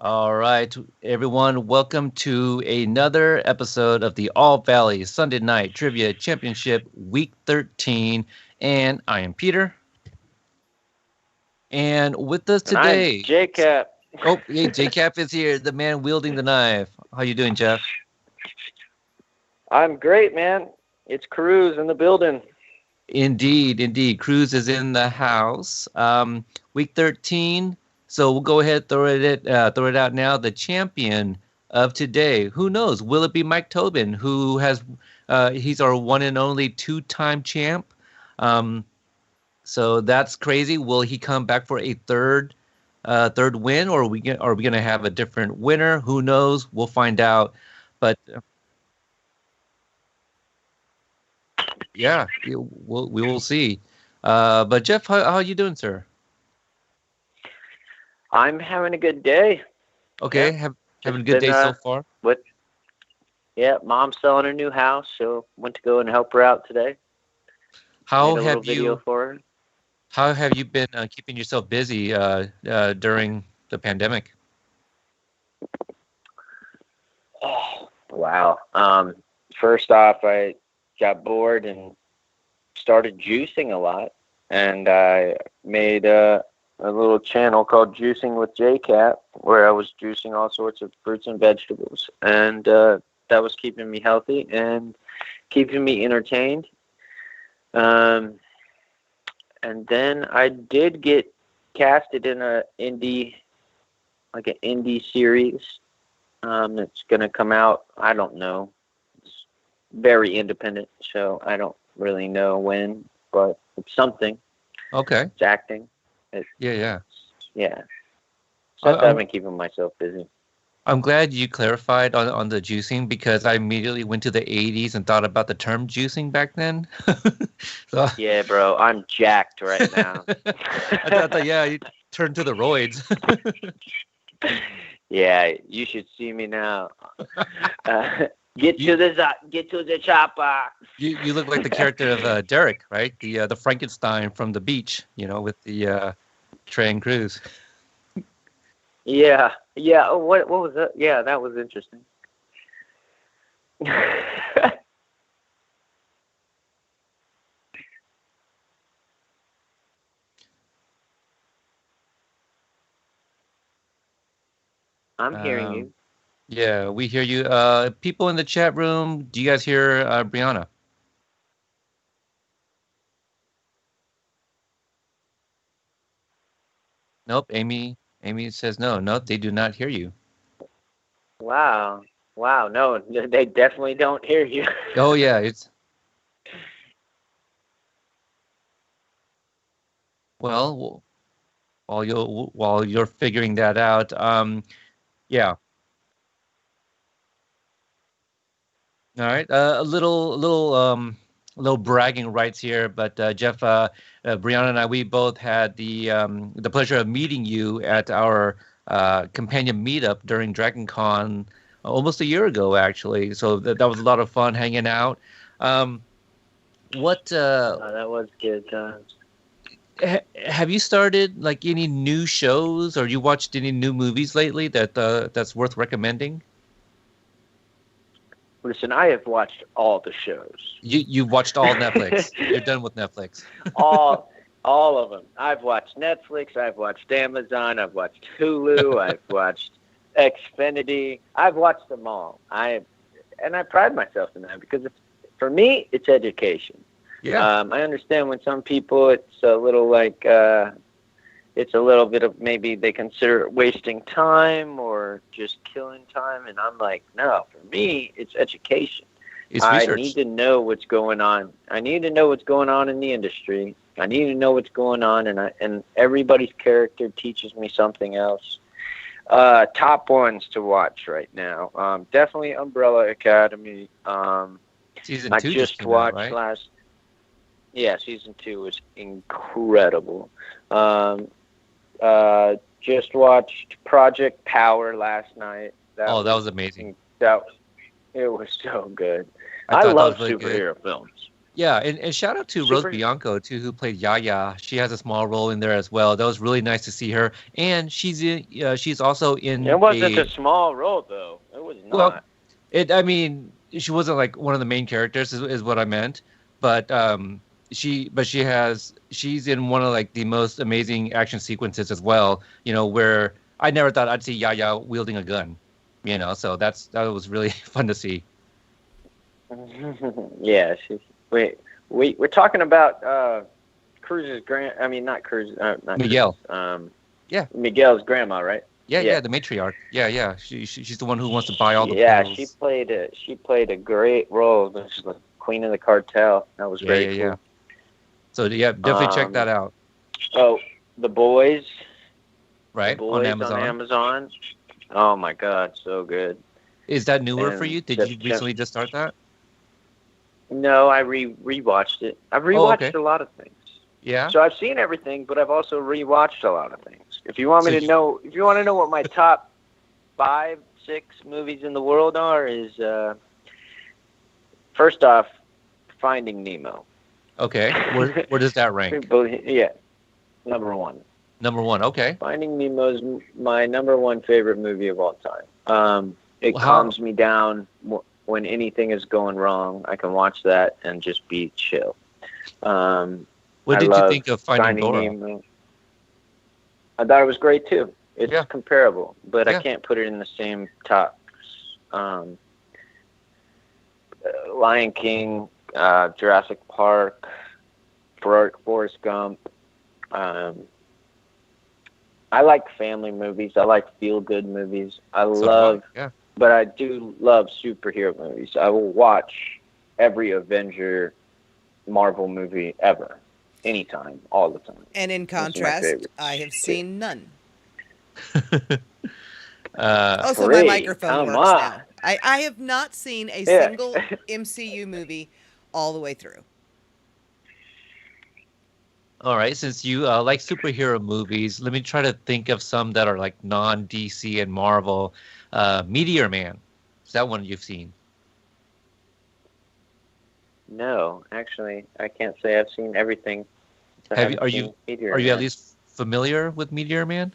All right, everyone, welcome to another episode of the All Valley Sunday Night Trivia Championship Week 13. And I am Peter. And with us And I'm today... Jacob. Oh, hey, J-Cap is here, the man wielding the knife. How you doing, Jeff? I'm great, man. It's Cruz in the building. Indeed. Cruz is in the house. Week 13. So we'll go ahead, throw it out now. The champion of today. Who knows? Will it be Mike Tobin, who has he's our one and only two-time champ? So that's crazy. Will he come back for a third win, or are we going to have a different winner? Who knows? We'll find out. But yeah, we will see. But Jeff, how are you doing, sir? I'm having a good day. Okay, having a good day so far. Yeah, Mom's selling her new house, so went to go and help her out today. How Made a little video for her. How have you been keeping yourself busy during the pandemic? Oh, wow. First off, I got bored and started juicing a lot, and I made a little channel called Juicing with JCap, where I was juicing all sorts of fruits and vegetables, and that was keeping me healthy and keeping me entertained. And then I did get casted in an indie series. It's gonna come out. I don't know. It's very independent, so I don't really know when, but it's something. Okay. It's acting. Yeah. So I've been keeping myself busy. I'm glad you clarified on the juicing, because I immediately went to the 80s and thought about the term juicing back then. So, yeah, bro, I'm jacked right now. I thought, yeah, you turned to the roids. Yeah, you should see me now. Get to the chopper. You look like the character of Derek, right? The Frankenstein from the beach, with the Trey and Cruz. Yeah. Oh, what was that? Yeah, that was interesting. I'm hearing you. Yeah, we hear you. People in the chat room, do you guys hear Brihana? Nope. Amy says no. Nope, they do not hear you. Wow. No, they definitely don't hear you. Oh yeah, it's well. While you're figuring that out, yeah. All right. A little bragging rights here, but Jeff, Brihana and I, we both had the pleasure of meeting you at our companion meetup during Dragon Con almost a year ago, actually. So that was a lot of fun hanging out. What that was good times. Have you started like any new shows, or you watched any new movies lately that's worth recommending? Listen, I have watched all the shows. You've watched all Netflix. You're done with Netflix. all of them. I've watched Netflix. I've watched Amazon. I've watched Hulu. I've watched Xfinity. I've watched them all. I pride myself in that, because for me, it's education. Yeah. I understand when some people, it's a little like, it's a little bit of, maybe they consider it wasting time or just killing time. And I'm like, no, for me, it's education. It's I research. need to know what's going on. I need to know what's going on in the industry. I need to know what's going on. And everybody's character teaches me something else. Top ones to watch right now. Definitely Umbrella Academy. Season 2 I just watched out, right? Season 2 was incredible. Just watched Project Power last night. That was amazing. It was so good. I love superhero films. Yeah, and shout out to Rose Bianco too, who played Yaya. She has a small role in there as well. That was really nice to see her, and she's also in. It wasn't a small role though. It was not. Well, I mean, she wasn't like one of the main characters, is what I meant. But she's in one of like the most amazing action sequences as well. You know, where I never thought I'd see Yaya wielding a gun. You know, so that was really fun to see. Yeah, we're talking about Cruz's not Cruz, not Miguel. Cruz, yeah, Miguel's grandma, right? Yeah, the matriarch. Yeah. She's the one who wants to buy all the pills. She played a great role. She's the queen of the cartel. That was very cool. Yeah. So definitely check that out. Oh, The Boys. Right, The Boys on Amazon. Oh my God, so good. Is that newer for you? Did you recently just start that? No, I rewatched it. I've rewatched a lot of things. Yeah. So I've seen everything, but I've also rewatched a lot of things. If you want to know what my top 5, 6 movies in the world are, is first off, Finding Nemo. Okay. Where does that rank? Yeah, number 1. Number 1. Okay. Finding Nemo is my number 1 favorite movie of all time. It calms me down when anything is going wrong. I can watch that and just be chill. What did you think of Finding Dory? Nemo. I thought it was great too. It's comparable, but I can't put it in the same top. Lion King, Jurassic Park, Forrest Gump. I like family movies. I like feel-good movies. But I do love superhero movies. I will watch every Avenger Marvel movie ever. Anytime, all the time. And in contrast, I have seen none. Also, my microphone works now. I have not seen a single MCU movie all the way through. All right, since you like superhero movies, let me try to think of some that are like non-DC and Marvel. Meteor Man. Is that one you've seen? No, actually, I can't say I've seen everything. Are you at least familiar with Meteor Man?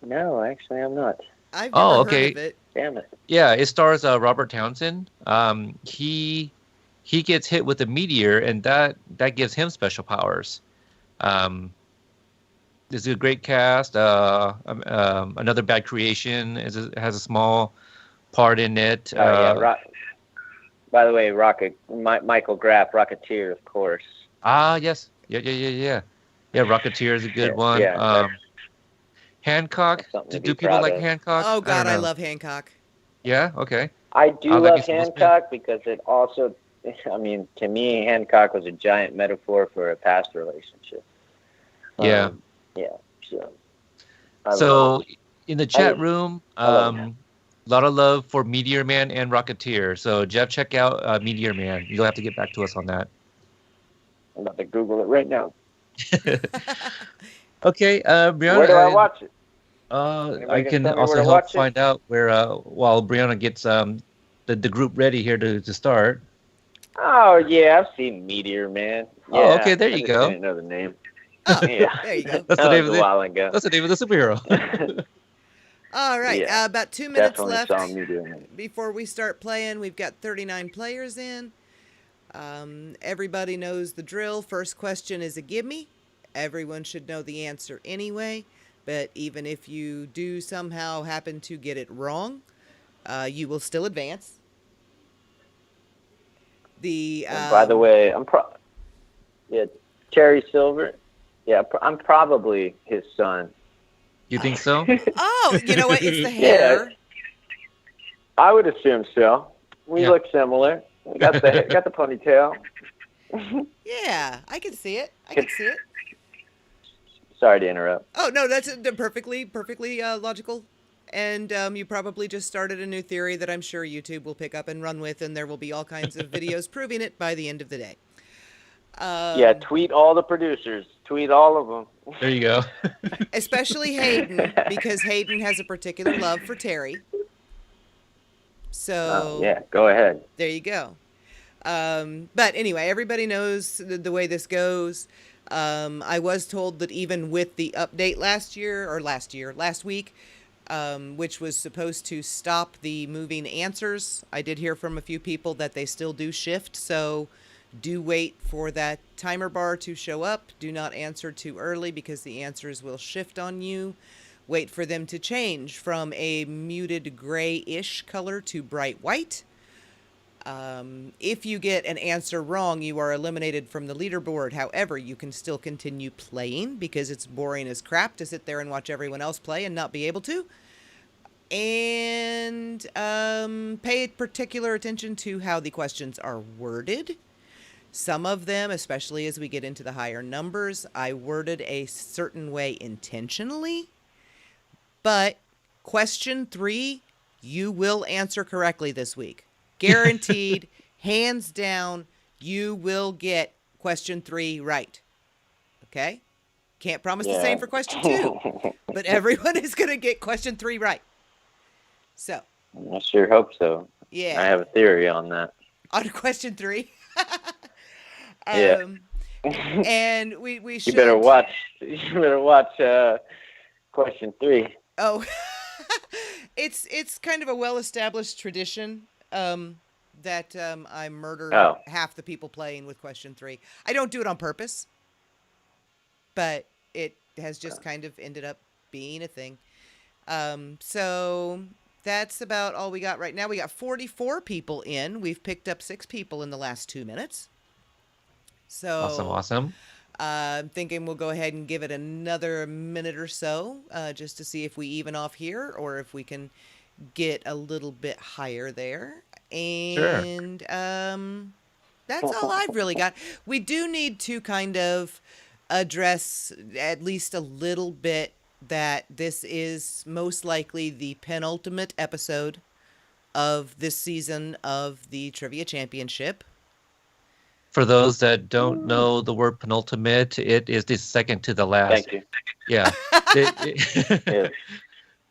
No, actually, I'm not. I've never heard of it. Damn it. Yeah, it stars Robert Townsend. He gets hit with a meteor, and that gives him special powers. This is a great cast. Another Bad Creation has a small part in it. By the way, Michael Graff, Rocketeer, of course. Yes. Yeah, Rocketeer is a good one. Yeah, Hancock. Do people like Hancock? Oh, God, I love Hancock. Yeah? Okay. I do love Hancock because it also, to me, Hancock was a giant metaphor for a past relationship. Yeah. So in the chat room, a lot of love for Meteor Man and Rocketeer. So, Jeff, check out Meteor Man. You'll have to get back to us on that. I'm about to Google it right now. Okay, Brihana. Where do I watch it? I can also help find out where while Brihana gets the group ready here to start. Oh, yeah, I've seen Meteor Man. Yeah, oh, okay, there you go. I didn't know the name. Oh, yeah. There you go. That's the name of a while ago. That's the name of the superhero. All right, Yeah, about 2 minutes left saw Meteor Man. before we start playing. We've got 39 players in. Everybody knows the drill. First question is a gimme. Everyone should know the answer anyway, but even if you do somehow happen to get it wrong, you will still advance. By the way, Terry Silver. Yeah, I'm probably his son. You think so? Oh, you know what? It's the hair. Yeah, I would assume so. We look similar. We got the ponytail. Yeah, I can see it. Sorry to interrupt. Oh, no, that's perfectly logical. And you probably just started a new theory that I'm sure YouTube will pick up and run with, and there will be all kinds of videos proving it by the end of the day. Tweet all the producers. Tweet all of them. There you go. Especially Hayden, because Hayden has a particular love for Terry. So go ahead. There you go. But anyway, everybody knows the way this goes. I was told that even with the update last week, which was supposed to stop the moving answers, I did hear from a few people that they still do shift. So do wait for that timer bar to show up. Do not answer too early because the answers will shift on you. Wait for them to change from a muted grayish color to bright white. If you get an answer wrong, you are eliminated from the leaderboard. However, you can still continue playing because it's boring as crap to sit there and watch everyone else play and not be able to. And pay particular attention to how the questions are worded. Some of them, especially as we get into the higher numbers, I worded a certain way intentionally. But question 3, you will answer correctly this week. Guaranteed, hands down, you will get question 3 right. Okay? Can't promise the same for question 2, but everyone is going to get question 3 right. So. I sure hope so. Yeah. I have a theory on that. On question 3? Yeah. And we should. You better watch question 3. Oh. It's kind of a well-established tradition that I murder half the people playing with question 3. I don't do it on purpose, but it has just kind of ended up being a thing. So that's about all we got right now. We got 44 people in. We've picked up 6 people in the last 2 minutes. So Awesome. I'm thinking we'll go ahead and give it another minute or so just to see if we even off here or if we can get a little bit higher there. And that's all I've really got. We do need to kind of address at least a little bit that this is most likely the penultimate episode of this season of the Trivia Championship. For those that don't know the word penultimate, it is the second to the last. Thank you. Yeah. Yeah.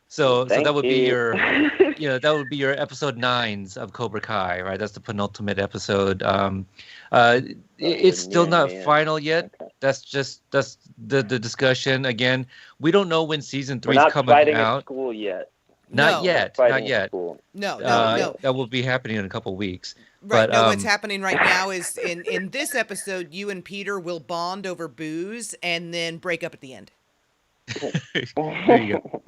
So that would be your, that would be your episode 9s of Cobra Kai, right? That's the penultimate episode. It's still not final yet. Okay. That's the discussion. Again, we don't know when season 3 is coming out. We're not fighting at school yet. Not yet. No. That will be happening in a couple weeks. Right. But, what's happening right now is in this episode, you and Peter will bond over booze and then break up at the end. There you go.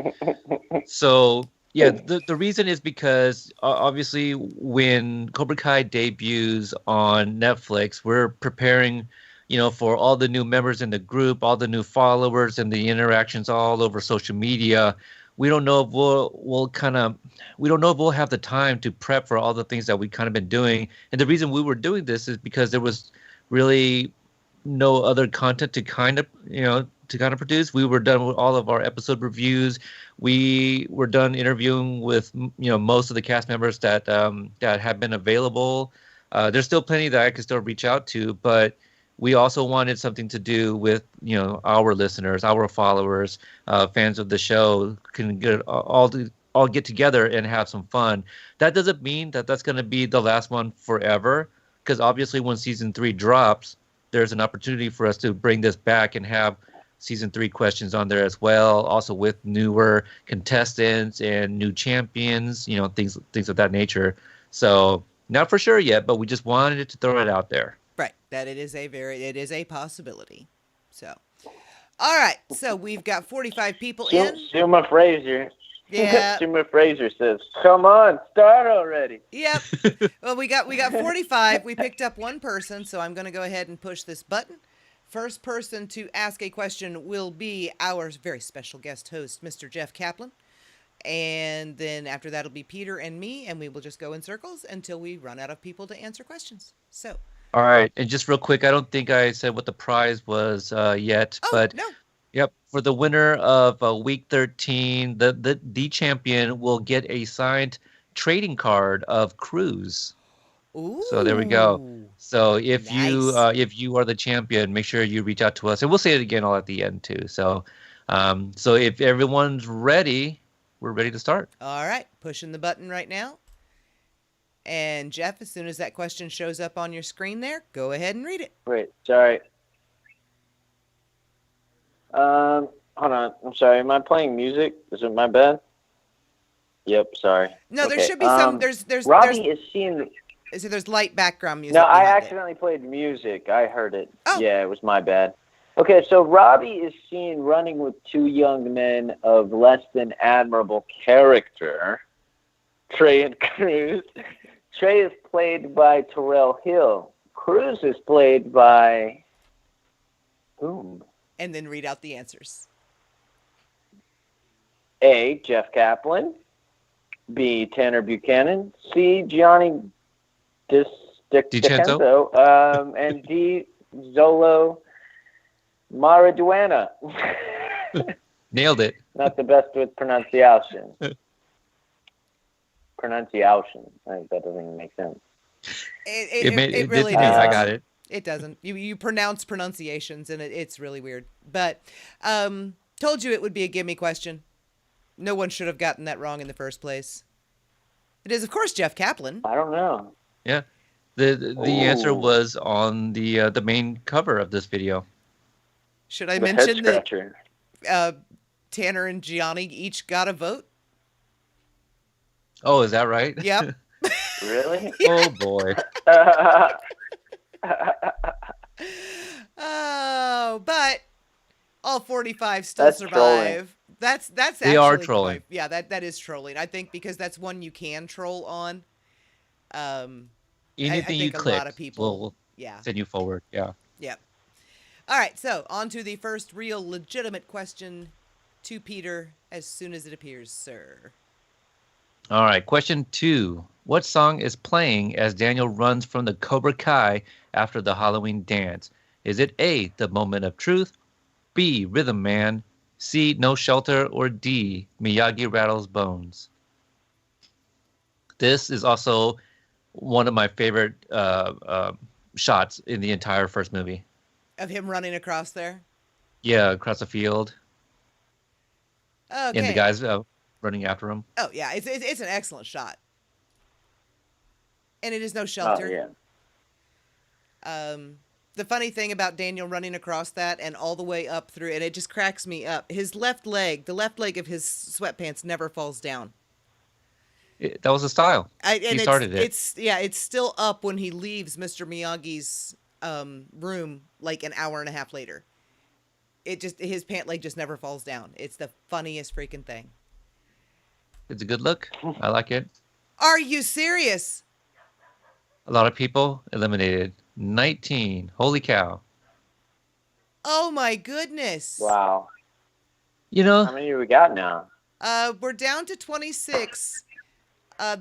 So, yeah, the reason is because obviously when Cobra Kai debuts on Netflix, we're preparing, for all the new members in the group, all the new followers and the interactions all over social media. We don't know if we'll have the time to prep for all the things that we kind of been doing. And the reason we were doing this is because there was really no other content to kind of produce. We were done with all of our episode reviews. We were done interviewing with, most of the cast members that have been available. There's still plenty that I can still reach out to, but we also wanted something to do with, our listeners, our followers, fans of the show can all get together and have some fun. That doesn't mean that that's going to be the last one forever, because obviously when season 3 drops, there's an opportunity for us to bring this back and have season 3 questions on there as well, also with newer contestants and new champions, things of that nature. So not for sure yet, but we just wanted to throw it out there. Right. That it is a possibility. So, all right. So we've got 45 people in. Shuma Fraser. Yeah. Shuma Fraser says, "Come on, start already." Yep. Well, we got 45. We picked up one person, so I'm going to go ahead and push this button. First person to ask a question will be our very special guest host, Mr. Jeff Kaplan. And then after that, it'll be Peter and me, and we will just go in circles until we run out of people to answer questions. So. All right. And just real quick, I don't think I said what the prize was yet. But no. Yep. For the winner of week 13, the champion will get a signed trading card of Cruz. Ooh. So there we go. So if you are the champion, make sure you reach out to us, and we'll say it again all at the end too. So if everyone's ready, we're ready to start. All right, pushing the button right now. And Jeff, as soon as that question shows up on your screen there, go ahead and read it. Wait, sorry. Hold on. I'm sorry. Am I playing music? Is it my bad? Yep. Sorry. No, there Okay, should be some. There's Robby is seeing. so there's light background music. No, I behind it. accidentally played music. I heard it. Oh. Yeah, it was my bad. Okay, so Robby is seen running with two young men of less than admirable character, Trey and Cruz. Trey is played by Terrell Hill. Cruz is played by whom? And then read out the answers. A, Jeff Kaplan. B, Tanner Buchanan. C, Gianni DiCenzo. And D, Zolo Maraduena. Nailed it. Not the best with pronunciation. Pronunciation. I think that doesn't even make sense. It really did to me. doesn't. I got it. It doesn't. You pronounce pronunciations, and it's really weird. But told you it would be a gimme question. No one should have gotten that wrong in the first place. It is, of course, Jeff Kaplan. I don't know. Yeah. The answer was on the main cover of this video. Should I The mention head that scratcher. Tanner and Gianni each got a vote? Oh, is that right? Yep. Really? Oh boy. Oh, but all 45 still That's survive. trolling. That's actually They are trolling. Yeah, that is trolling. I think because that's one you can troll on. Anything you think a click lot of people- will Yeah. send you forward. Yeah. Yep. All right, so on to the first real legitimate question to Peter as soon as it appears, sir. All right. Question 2. What song is playing as Daniel runs from the Cobra Kai after the Halloween dance? Is it A, The Moment of Truth, B, Rhythm Man, C, No Shelter, or D, Miyagi Rattles Bones? This is also one of my favorite shots in the entire first movie. Of him running across there? Yeah, across the field, Okay. and the guys running after him. Oh, yeah, it's an excellent shot. And it is no Oh, shelter. yeah. The funny thing about Daniel running across that and all the way up through, and it just cracks me up, his left leg, the left leg of his sweatpants never falls down. That was the style. He started it. It's still up when he leaves Mr. Miyagi's room like an hour and a half later. His pant leg just never falls down. It's the funniest freaking thing. It's a good look. I like it. Are you serious? A lot of people eliminated. 19. Holy cow. Oh my goodness. Wow. You know, How many do we got now? We're down to 26.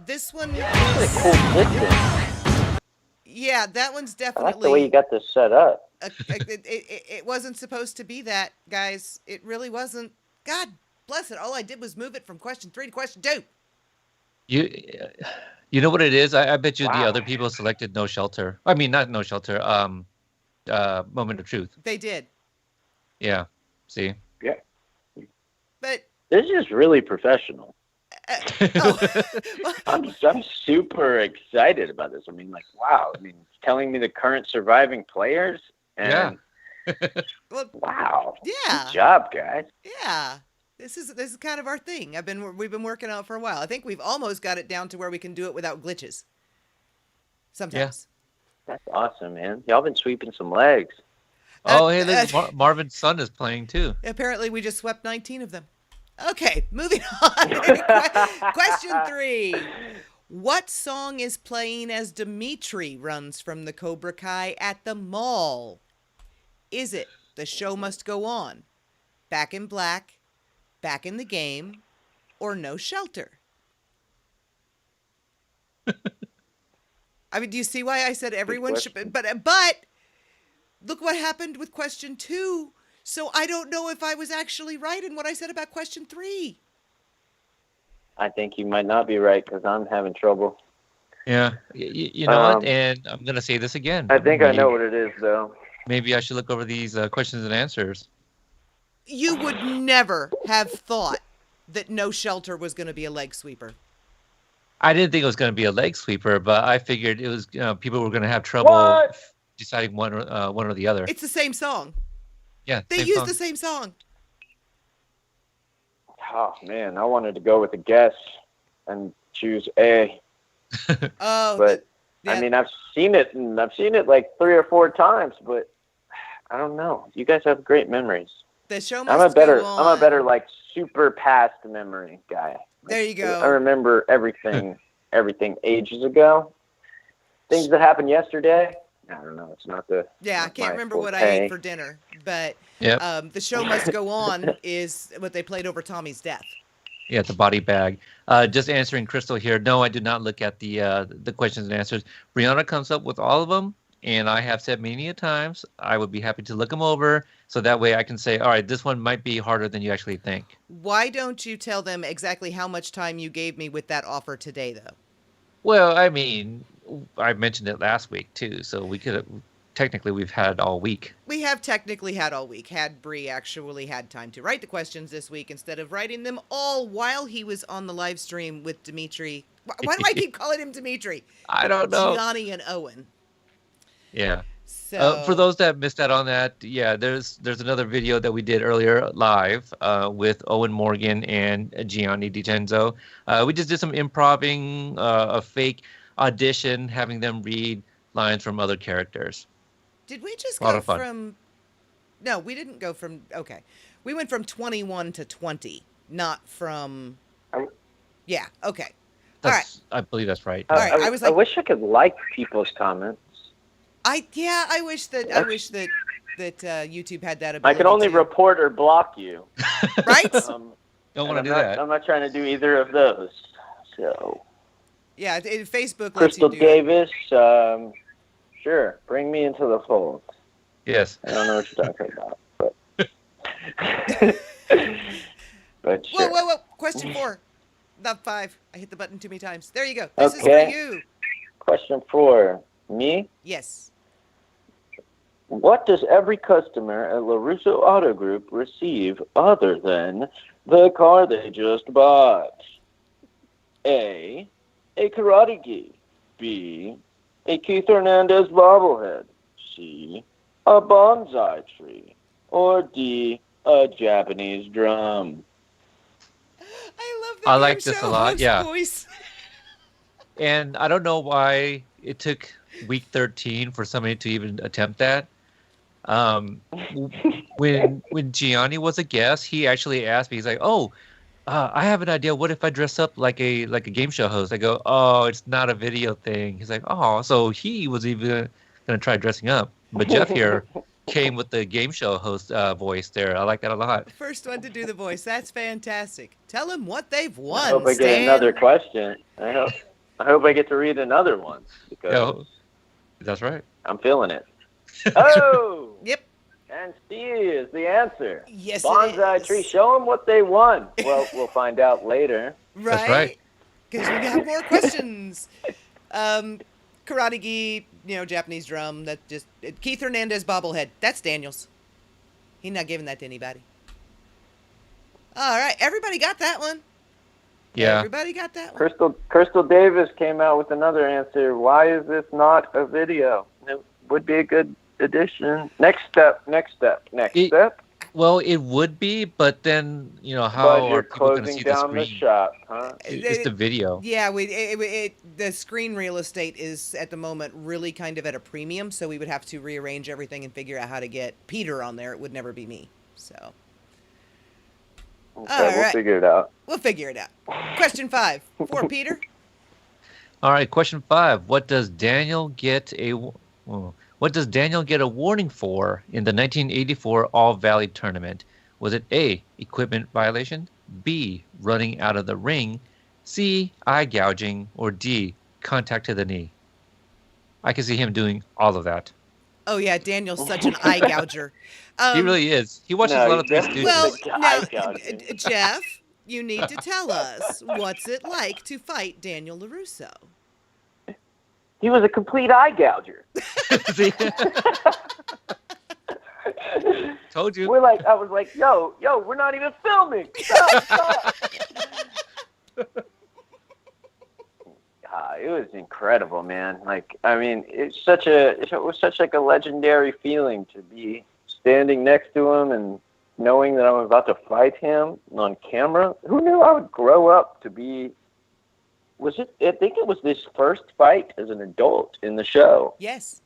This one, That's a cool distance. yeah, that one's I like definitely. the way you got this set up. It wasn't supposed to be that, guys. It really wasn't. God bless it. All I did was move it from question 3 to question 2. you know what it is? I bet you the Wow. other people selected No Shelter. I mean, not No Shelter. Moment of Truth. They did. Yeah. See? Yeah. But, This is really professional. oh, I'm super excited about this. I mean, like, wow. I mean, it's telling me the current surviving players. And well, wow. yeah. Good job, guys. Yeah. This is kind of our thing. We've been working on it for a while. I think we've almost got it down to where we can do it without glitches. Sometimes. That's awesome, man. Y'all been sweeping some legs. Oh, hey, look, Marvin's son is playing too. Apparently, we just swept 19 of them. Okay, moving on. Question 3. What song is playing as Dimitri runs from the Cobra Kai at the mall? Is it The Show Must Go On, Back in Black, Back in the Game, or No Shelter? I mean, do you see why I said everyone should? But look what happened with question 2. So I don't know if I was actually right in what I said about question 3. I think you might not be right because I'm having trouble. Yeah. You know what? And I'm going to say this again. I think I know what it is, though. Maybe I should look over these questions and answers. You would never have thought that No Shelter was going to be a leg sweeper. I didn't think it was going to be a leg sweeper, but I figured it was people were going to have trouble What? deciding one or the other. It's the same song. Yeah, They same use song. the same song. Oh man, I wanted to go with a guess and choose A. Oh, But yeah. I mean, I've seen it like 3 or 4 times, but I don't know. You guys have great memories. The show I'm must go on. I'm a better like super past memory guy. There you go. I remember everything ages ago. Things that happened yesterday. I don't know. It's not the. Yeah, I not can't my remember what I forte. ate for dinner, but Yep. the show must go on is what they played over Tommy's death. Yeah, the body bag. Just answering Crystal here. No, I did not look at the questions and answers. Brihana comes up with all of them, and I have said many a times I would be happy to look them over, so that way I can say, all right, this one might be harder than you actually think. Why don't you tell them exactly how much time you gave me with that offer today, though? Well, I mean, I mentioned it last week too, so we could technically we've had it all week. We have technically had all week. Had Bree actually had time to write the questions this week instead of writing them all while he was on the live stream with Dimitri. Why do I keep calling him Dimitri? I don't know. Gianni and Owen. Yeah. So For those that missed out on that, yeah, there's another video that we did earlier live with Owen Morgan and Gianni DiCenzo. We just did some improving, a fake audition, having them read lines from other characters. did we just A lot go of fun. from? No, we didn't go from. Okay, we went from 21 to 20, not from. Yeah. Okay. All right. I believe that's right. All right, I was like- I wish I could like people's comments. I wish that YouTube had that ability. I can only too. report or block you. Right? Don't want to do that. I'm not trying to do either of those. So, Yeah, Facebook lets Crystal you do Davis, sure, bring me into the fold. Yes. I don't know what you're talking about, but but it. sure. Whoa! Question 4, not 5. I hit the button too many times. There you go. This is for Okay. you. Question 4, me. Yes. What does every customer at LaRusso Auto Group receive other than the car they just bought? A karate gi. B, a Keith Hernandez bobblehead. C, a bonsai tree. Or D, a Japanese drum. I love that. I like this a lot, yeah. Voice. And I don't know why it took week 13 for somebody to even attempt that. When Gianni was a guest, he actually asked me. He's like, "Oh, I have an idea. What if I dress up like a game show host?" I go, "Oh, it's not a video thing." He's like, "Oh," so he was even gonna try dressing up. But Jeff here came with the game show host voice there. I like that a lot. First one to do the voice. That's fantastic. Tell them what they've won. I hope I get Stan. another question. I hope I get to read another one because Yo, that's right. I'm feeling it. Oh! Yep. And C is the answer. Yes, Bonsai it is. tree. Show them what they won. Well, we'll find out later. Right. That's right. Because we have more questions. Karate gi, Japanese drum. That just Keith Hernandez bobblehead. That's Daniel's. He's not giving that to anybody. All right, everybody got that one. Yeah. Everybody got that one. Crystal Davis came out with another answer. Why is this not a video? It would be a good addition. Next step. Well, it would be, but then how But are you're people going to closing see the down the screen? shop, huh? It's the video. Yeah, the screen real estate is at the moment really kind of at a premium, so we would have to rearrange everything and figure out how to get Peter on there. It would never be me. So Okay, All we'll right. figure it out. we'll figure it out. Question 5 for Peter. All right, question 5. What does Daniel get a warning for in the 1984 All Valley tournament? Was it A, equipment violation, B, running out of the ring, C, eye gouging, or D, contact to the knee? I can see him doing all of that. Oh yeah, Daniel's such an eye gouger. He really is. He watches a lot of Three definitely- Stooges. Well, The now, eye gouging. Jeff, you need to tell us what's it like to fight Daniel LaRusso. He was a complete eye gouger. See? Told you. I was like, yo, we're not even filming. Stop. it was incredible, man. Like, I mean, it was such like a legendary feeling to be standing next to him and knowing that I was about to fight him on camera. Who knew I would grow up to be? I think it was this first fight as an adult in the show. Yes.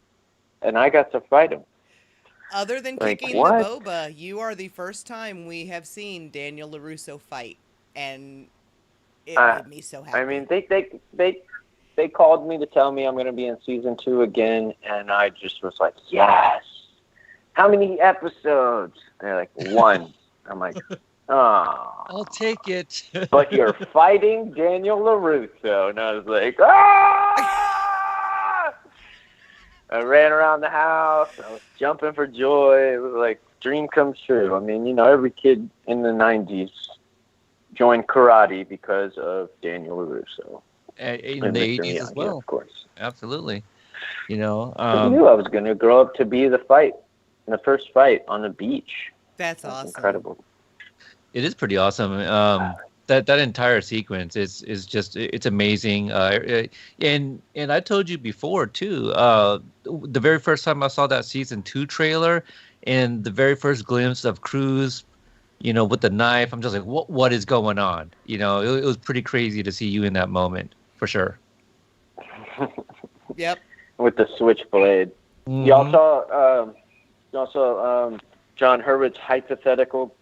And I got to fight him. Other than Like, kicking what? the boba, you are the first time we have seen Daniel LaRusso fight, and it made me so happy. I mean, they called me to tell me I'm going to be in season 2 again, and I just was like, yes. How many episodes? They're like, 1. I'm like, oh. I'll take it. But you're fighting Daniel LaRusso, and I was like, ah! I ran around the house. I was jumping for joy. It was like dream come true. I mean, you know, every kid in the 90s joined karate because of Daniel LaRusso. In the 80s as well. Of course. Absolutely. You know, I knew I was going to grow up to be the first fight on the beach. That's awesome. Incredible. It is pretty awesome. That entire sequence is just, it's amazing. And I told you before too, the very first time I saw that season 2 trailer and the very first glimpse of Cruz, you know, with the knife, I'm just like, what is going on? You know, it was pretty crazy to see you in that moment, for sure. Yep. With the switchblade. Mm-hmm. Y'all saw John Hurwitz's hypothetical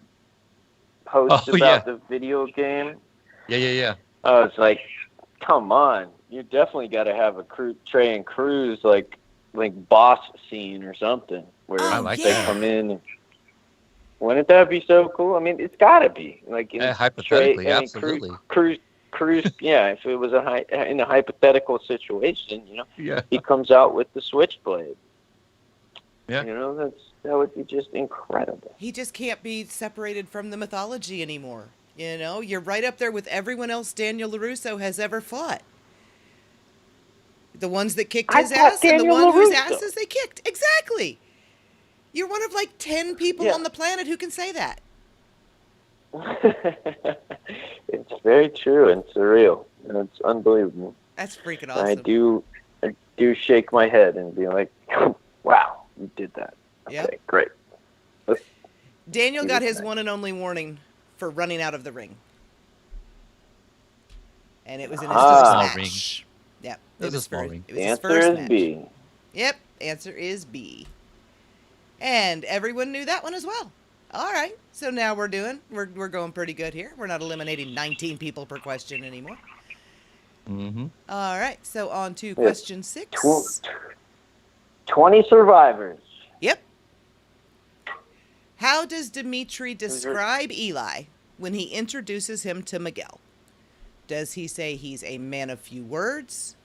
post about the video game. Yeah. I was like, come on, you definitely got to have a Trey and Cruz like boss scene or something where they come in. And, wouldn't that be so cool? I mean, it's got to be like hypothetically, Trey, absolutely. Cruz, yeah. If it was in a hypothetical situation, you know, he comes out with the switchblade. Yeah, you know, that would be just incredible. He just can't be separated from the mythology anymore. You know, you're right up there with everyone else Daniel LaRusso has ever fought. The ones that kicked his ass and the one whose asses they kicked. Exactly. You're one of like 10 people on the planet who can say that. It's very true and surreal. And it's unbelievable. That's freaking awesome. I do shake my head and be like, wow, you did that. Okay, great. Daniel got his one and only warning for running out of the ring. And it was in his first match. Yep. It was a small ring. The answer is B. Yep, answer is B. And everyone knew that one as well. All right, so now we're going pretty good here. We're not eliminating 19 people per question anymore. Mm-hmm. All right, so on to question 6. 20 survivors. Yep. How does Dimitri describe Eli when he introduces him to Miguel? Does he say he's a man of few words,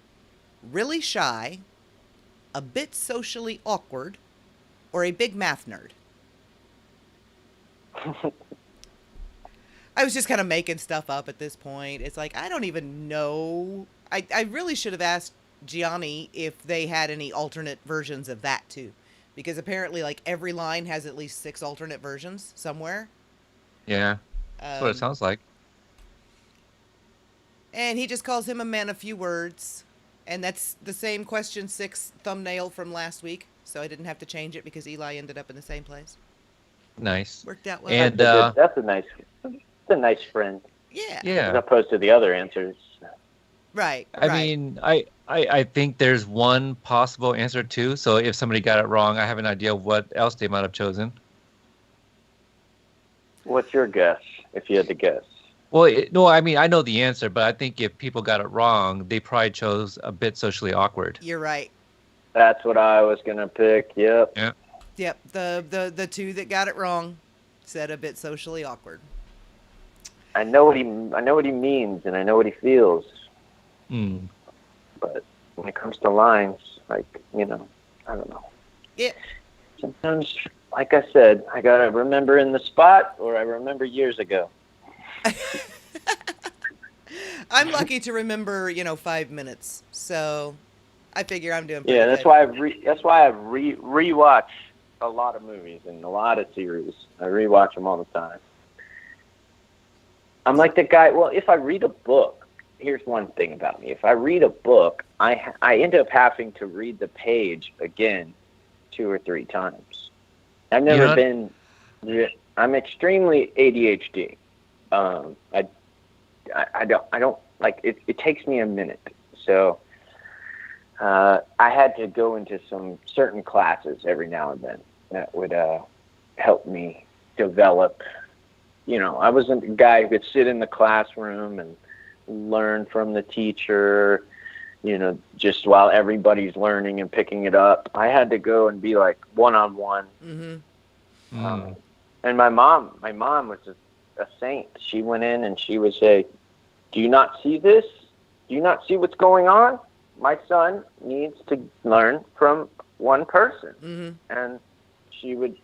really shy, a bit socially awkward, or a big math nerd? I was just kind of making stuff up at this point. It's like, I don't even know. I really should have asked Gianni if they had any alternate versions of that too. Because apparently, like, every line has at least 6 alternate versions somewhere. Yeah, that's what it sounds like. And he just calls him a man of few words. And that's the same question 6 thumbnail from last week. So I didn't have to change it because Eli ended up in the same place. Nice. Worked out well. And that's a nice friend. Yeah. As opposed to the other answers. Right. I mean, I think there's one possible answer too. So if somebody got it wrong, I have an idea of what else they might have chosen. What's your guess, if you had to guess? Well, no, I mean, I know the answer, but I think if people got it wrong, they probably chose a bit socially awkward. You're right. That's what I was going to pick, yep. Yeah. Yep, the 2 that got it wrong said a bit socially awkward. I know what he means, and I know what he feels. But when it comes to lines, like, you know, I don't know. Yeah. Sometimes, like I said, I gotta remember in the spot, or I remember years ago. I'm lucky to remember, 5 minutes, so I figure I'm doing pretty good. That's why I've rewatched a lot of movies and a lot of series. I rewatch them all the time. I'm like the guy. Well, if I read a book, here's one thing about me. If I read a book, I end up having to read the page again 2 or 3 times. I've never been. I'm extremely ADHD. I don't like it. It takes me a minute. So I had to go into some certain classes every now and then that would help me develop. I wasn't a guy who could sit in the classroom and learn from the teacher, just while everybody's learning and picking it up. I had to go and be like one-on-one. Mm-hmm. And my mom was a saint. She went in and she would say, "Do you not see this? Do you not see what's going on? My son needs to learn from one person." Mm-hmm. And she would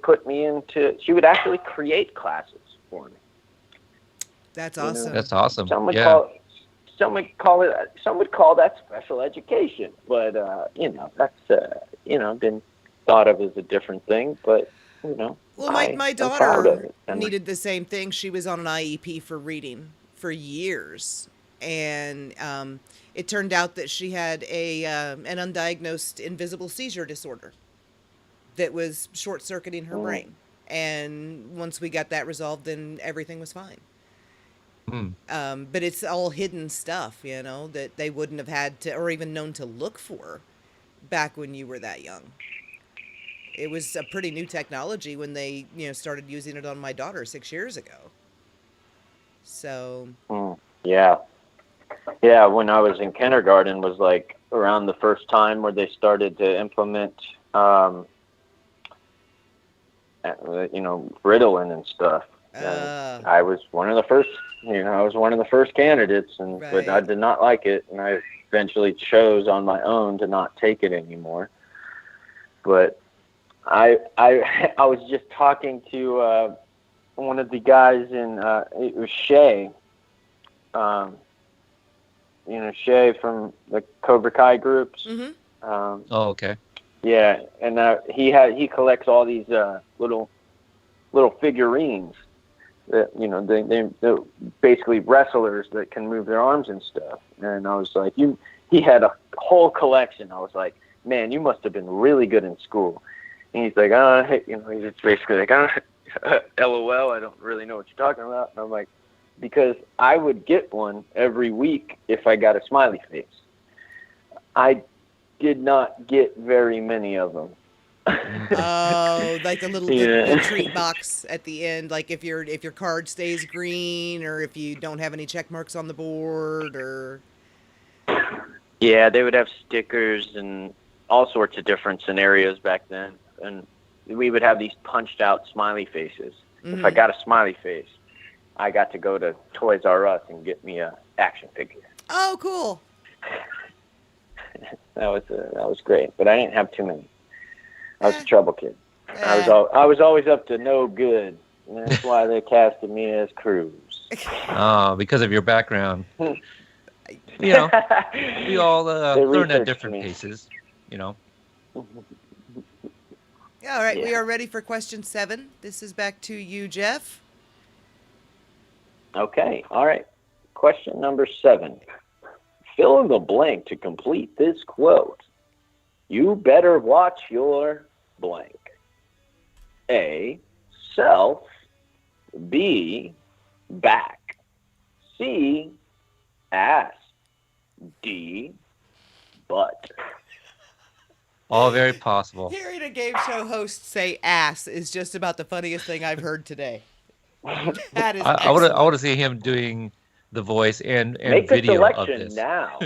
put me into. She would actually create classes for me. That's awesome. That's awesome. Some would call that special education, but that's been thought of as a different thing. But well, my daughter needed the same thing. She was on an IEP for reading for years, and it turned out that she had an undiagnosed invisible seizure disorder that was short-circuiting her brain. And once we got that resolved, then everything was fine. But it's all hidden stuff, that they wouldn't have had to, or even known to look for back when you were that young. It was a pretty new technology when they, started using it on my daughter 6 years ago. So. Yeah. Yeah, when I was in kindergarten was like around the first time where they started to implement, Ritalin and stuff. And I was one of the first, candidates, but I did not like it, and I eventually chose on my own to not take it anymore. But I was just talking to one of the guys in it was Shay. Shay from the Cobra Kai groups. Mm-hmm. Okay. Yeah, and he collects all these little figurines that they're basically wrestlers that can move their arms and stuff. And I was like, he had a whole collection. I was like, man, you must have been really good in school. And he's like, he's basically like, LOL, I don't really know what you're talking about. And I'm like, because I would get one every week if I got a smiley face. I did not get very many of them. Oh, like the treat box at the end, like if your card stays green, or if you don't have any check marks on the board, or. Yeah, they would have stickers and all sorts of different scenarios back then, and we would have these punched out smiley faces. Mm-hmm. If I got a smiley face, I got to go to Toys R Us and get me a action figure. Oh, cool. That was great, but I didn't have too many. I was a trouble kid. I was always up to no good, and that's why they casted me as Cruz. Oh, because of your background. We all learn at different paces. All right, we are ready for question 7. This is back to you, Jeff. Okay, all right. Question number 7. Fill in the blank to complete this quote. You better watch your blank. A, self. B, back. C, ass. D, butt. All very possible. Hearing a game show host say ass is just about the funniest thing I've heard today. That is I want to see him doing the voice and video of this. Now.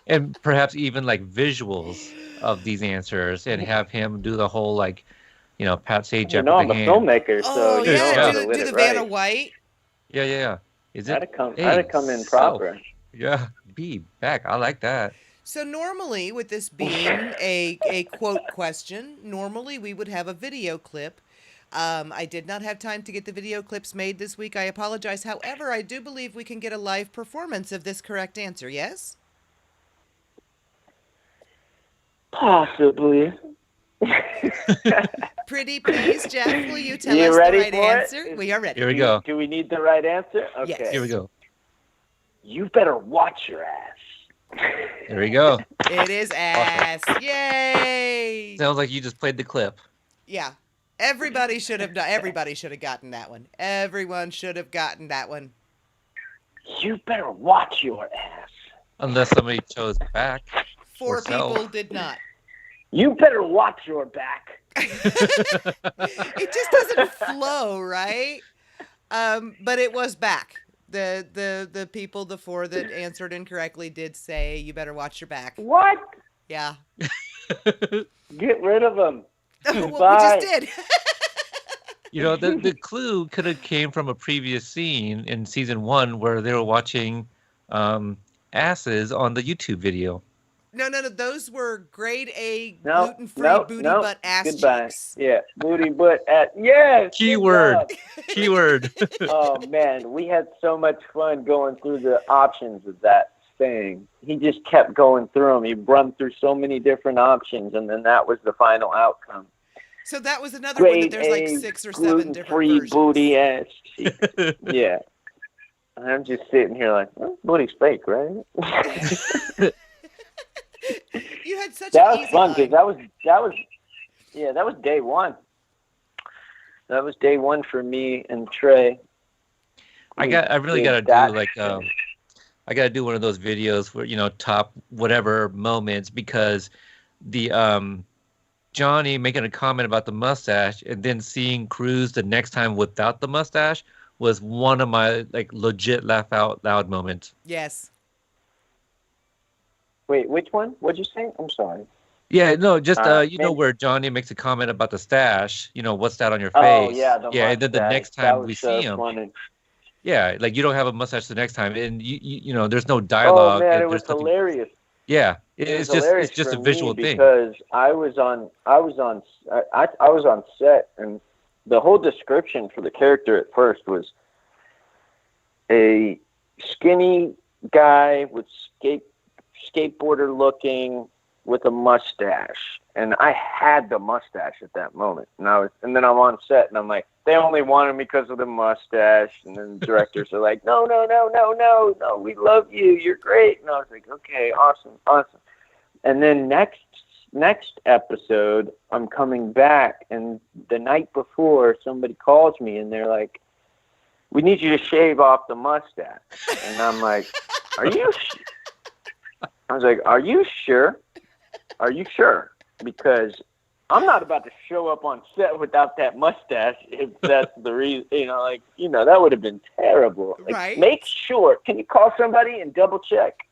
And perhaps even like visuals of these answers, and have him do the whole Pat Sajak. I'm a filmmaker, so do the Vanna White. Yeah. Is it? That'd come in proper. Yeah, be back. I like that. So normally, with this being a quote question, normally we would have a video clip. I did not have time to get the video clips made this week. I apologize. However, I do believe we can get a live performance of this correct answer. Yes? Possibly. Pretty please, Jeff, will you tell us the right answer? We are ready. Here we go. Do we need the right answer? Okay. Yes. Here we go. You better watch your ass. There we go. It is ass. Awesome. Yay! Sounds like you just played the clip. Yeah. Everybody should have gotten that one. Everyone should have gotten that one. You better watch your ass. Unless somebody chose back. 4 people did not. You better watch your back. It just doesn't flow, right? But it was back. The people, the 4 that answered incorrectly did say, you better watch your back. What? Yeah. Get rid of them. Well, we just did. You know, the clue could have came from a previous scene in season 1 where they were watching asses on the YouTube video. No. Those were grade A gluten-free booty butt ass cheeks. Yeah, booty butt ass. Yes. Keyword. Oh man, we had so much fun going through the options of that thing. He just kept going through them. He run through so many different options, and then that was the final outcome. So that was another one that there's like 6 or 7 different versions. Booty ass cheeks. Yeah. I'm just sitting here like, booty's fake, right? You had such that an was easy fun line. because that was day one. That was day one for me and Trey. I gotta do one of those videos where, you know, top whatever moments, because the Johnny making a comment about the mustache and then seeing Cruz the next time without the mustache was one of my like legit laugh out loud moments. Yes. Wait, which one? What'd you say? I'm sorry. Yeah, no, just you know, where Johnny makes a comment about the stash. You know, what's that on your face? Oh yeah, and then the next time we see him, funny. yeah, like you don't have a mustache the next time, and you know, there's no dialogue. Oh man, it was hilarious. Yeah, it's just a visual thing. Because I was on set, and the whole description for the character at first was a skinny guy with skateboarder looking with a mustache, and I had the mustache at that moment, and then I'm on set, and I'm like, they only wanted me because of the mustache, and then the directors are like, no, we love you, you're great, and I was like, okay, awesome, and then next episode, I'm coming back, and the night before, somebody calls me, and they're like, we need you to shave off the mustache, and I'm like, I was like, are you sure? Are you sure? Because I'm not about to show up on set without that mustache if that's the reason, that would have been terrible. Like, right. Make sure. Can you call somebody and double check?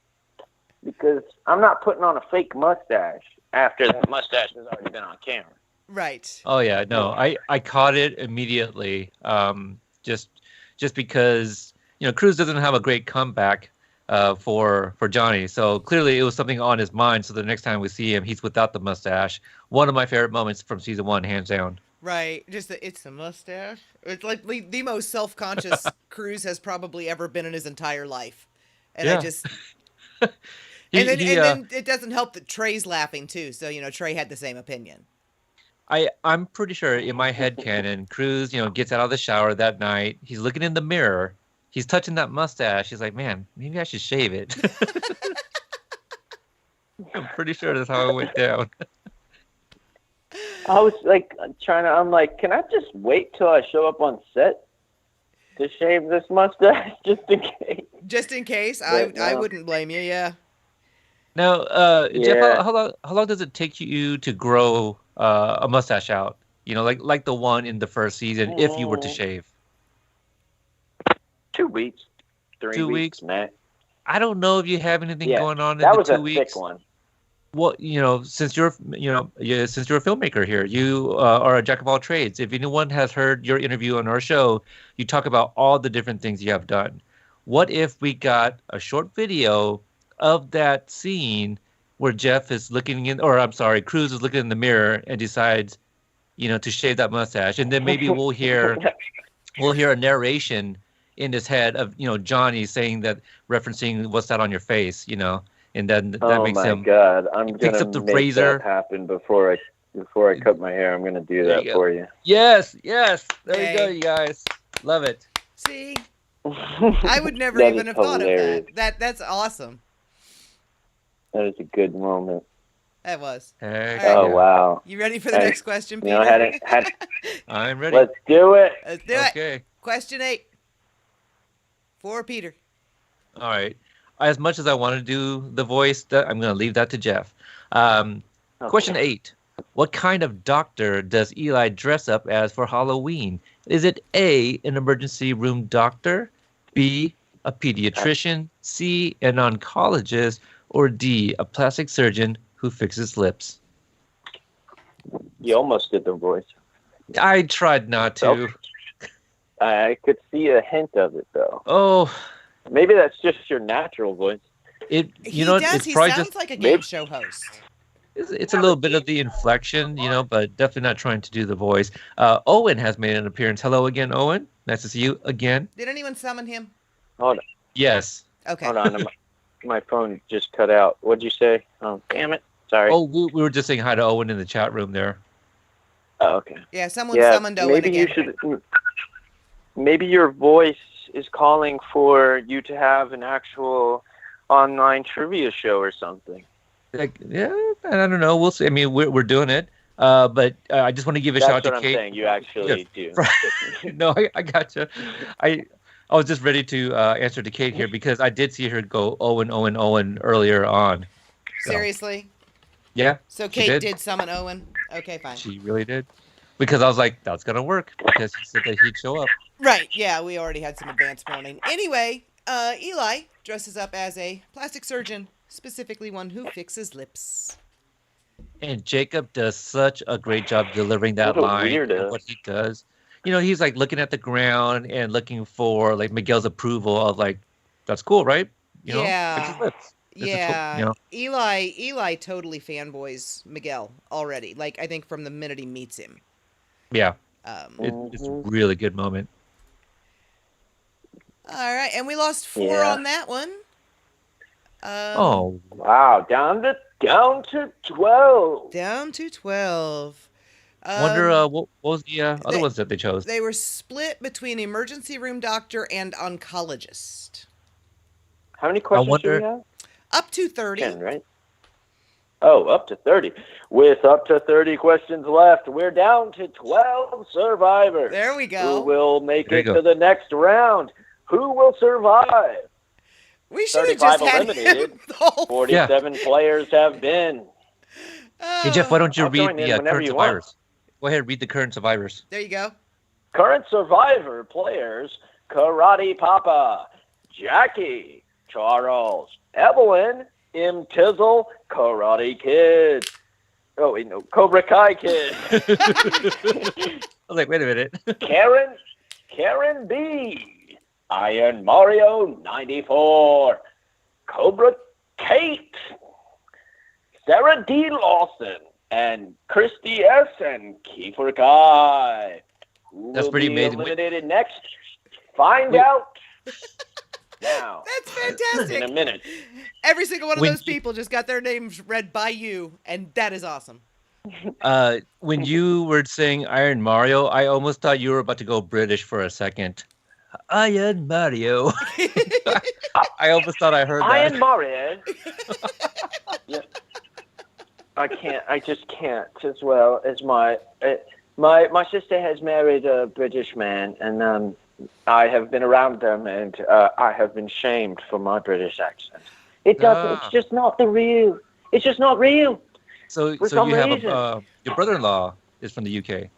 Because I'm not putting on a fake mustache after that mustache has already been on camera. Right. Oh yeah, no, I caught it immediately. Just because, you know, Cruz doesn't have a great comeback for Johnny, so clearly it was something on his mind. So the next time we see him, he's without the mustache. One of my favorite moments from season 1, hands down. Right, it's the mustache. It's like the most self-conscious Cruz has probably ever been in his entire life, and yeah. I just. And then it doesn't help that Trey's laughing too. So, you know, Trey had the same opinion. I'm pretty sure in my head canon, Cruz, you know, gets out of the shower that night. He's looking in the mirror. He's touching that mustache. He's like, man, maybe I should shave it. I'm pretty sure that's how it went down. I was like I'm like, can I just wait till I show up on set to shave this mustache just in case? Just in case? I wouldn't blame you, yeah. Now, Jeff, how long does it take you to grow a mustache out? You know, like the one in the first season, if you were to shave. 2 weeks, 3 weeks, Matt. I don't know if you have anything going on in that the was 2 a weeks. thick one. Well, you know, since you're a filmmaker here, you are a jack of all trades. If anyone has heard your interview on our show, you talk about all the different things you have done. What if we got a short video of that scene where Jeff is Cruz is looking in the mirror and decides, you know, to shave that mustache, and then maybe we'll hear a narration in his head of, you know, Johnny saying that, referencing what's that on your face, you know, and then that makes him. Oh my God! I'm picks gonna up the make razor. that happen before I cut my hair. I'm gonna do that for you. Yes. There you go, you guys. Love it. See? I would never That even is have thought of hilarious. that. That's awesome. That is a good moment. That was. Heck All right. Oh yeah. wow! You ready for the Hey, next question, You know, Peter? I'm ready. let's do it. Let's do it. Okay. Question 8 for Peter. All right. As much as I want to do the voice, I'm going to leave that to Jeff. Question 8. What kind of doctor does Eli dress up as for Halloween? Is it A, an emergency room doctor, B, a pediatrician, C, an oncologist, or D, a plastic surgeon who fixes lips? You almost did the voice. I tried not to. I could see a hint of it though. Oh, Maybe that's just your natural voice. it. He You know, does. it's He probably sounds just like a game show host. it's a little bit of the inflection, you know, but definitely not trying to do the voice. Owen has made an appearance. Hello again, Owen. Nice to see you again. Did anyone summon him? Hold on. Yes. Okay. Hold on. My phone just cut out. What'd you say? Oh, damn it. Sorry. Oh, we were just saying hi to Owen in the chat room there. Oh, okay. Yeah, someone summoned Owen maybe again. you should. Maybe your voice is calling for you to have an actual online trivia show or something. Like, yeah, I don't know. We'll see. I mean, we're doing it. But I just want to give a shout out That's to what I'm Kate. saying. You actually do. No, I gotcha. I was just ready to answer to Kate here because I did see her go Owen, Owen, Owen earlier on. So, Seriously? yeah. So she Kate did summon Owen? Okay, fine. She really did. Because I was like, that's going to work. Because he said that he'd show up. Right, yeah, we already had some advance warning. Anyway, Eli dresses up as a plastic surgeon, specifically one who fixes lips. And Jacob does such a great job delivering that What a line weirdo. and what he does. You know, he's like looking at the ground and looking for like Miguel's approval of like, that's cool, right? You know, fix his lips. This is cool, Yeah. you know? Eli totally fanboys Miguel already. Like, I think from the minute he meets him. Yeah. Um, It's a really good moment. all right, and we lost 4 Yeah. on that one. Oh, Wow, down to 12. Down to 12. wonder what was the other ones that they chose? They were split between emergency room doctor and oncologist. How many questions do wonder- we have? Up to 30. 10, right? Oh, up to 30. With up to 30 questions left, we're down to 12 survivors. There we Who go. will make There you it go. to the next round? Who will survive? We should have 35 just had eliminated. him the whole 47 players have been. Hey, Jeff, why don't you I'll read join in the whenever current you want. survivors? Go ahead, read the current survivors. There you go. Current survivor players: Karate Papa, Jackie, Charles, Evelyn, M. Tizzle, Karate Kid. Oh, wait, no, Cobra Kai Kid. I was like, wait a minute. Karen B, Iron Mario 94, Cobra Kate, Sarah D. Lawson, and Christy S. and Kiefer Kai. Who That's will pretty be amazing. eliminated next? Find out now. That's In a fantastic. minute. Every single one of When those you- people just got their names read by you, and that is awesome. When you were saying Iron Mario, I almost thought you were about to go British for a second. Iron Mario. I almost thought I heard that. Iron Mario. Yeah. I just can't, as well as my sister has married a British man, and I have been around them, and I have been shamed for my British accent. It doesn't. It's just not the real. It's just not real. So For so some you have reason. your brother-in-law is from the UK.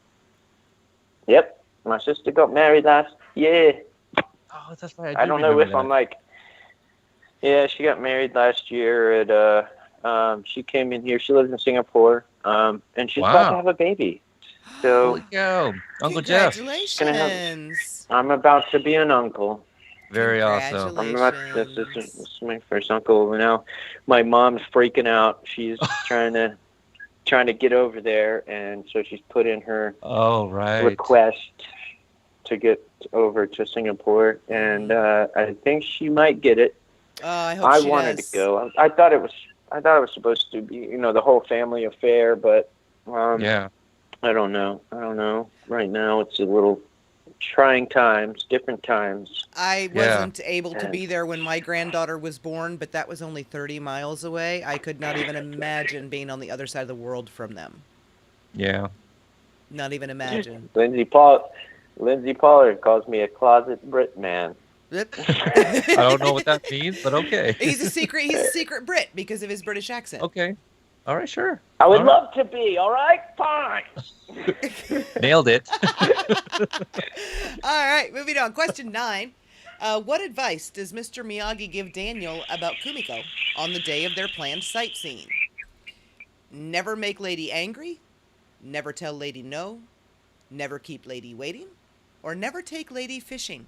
Yep, my sister got married last year. Oh, that's right. I don't know if I'm like. Yeah, she got married last year at. She came in here. She lives in Singapore. And she's about to have a baby. So Holy cow. Uncle Jeff. Congratulations. I'm about to be an uncle. Very awesome. This is my first uncle. Now, my mom's freaking out. She's trying to get over there, and so she's put in her request to get over to Singapore, and I think she might get it. I hope I she wanted does. to go. I thought it was supposed to be, the whole family affair, but Yeah. I don't know. Right now, it's a little trying times, different times. I Yeah. wasn't able to be there when my granddaughter was born, but that was only 30 miles away. I could not even imagine being on the other side of the world from them. Yeah. Not even imagine. Lindsay Pollard calls me a closet Brit man. Yep. I don't know what that means, but okay. He's a secret Brit because of his British accent. Okay. All right, sure. I would All right. love to be, all right? Fine. Nailed it. All right, moving on. Question 9. What advice does Mr. Miyagi give Daniel about Kumiko on the day of their planned sightseeing? Never make lady angry, never tell lady no, never keep lady waiting, or never take lady fishing.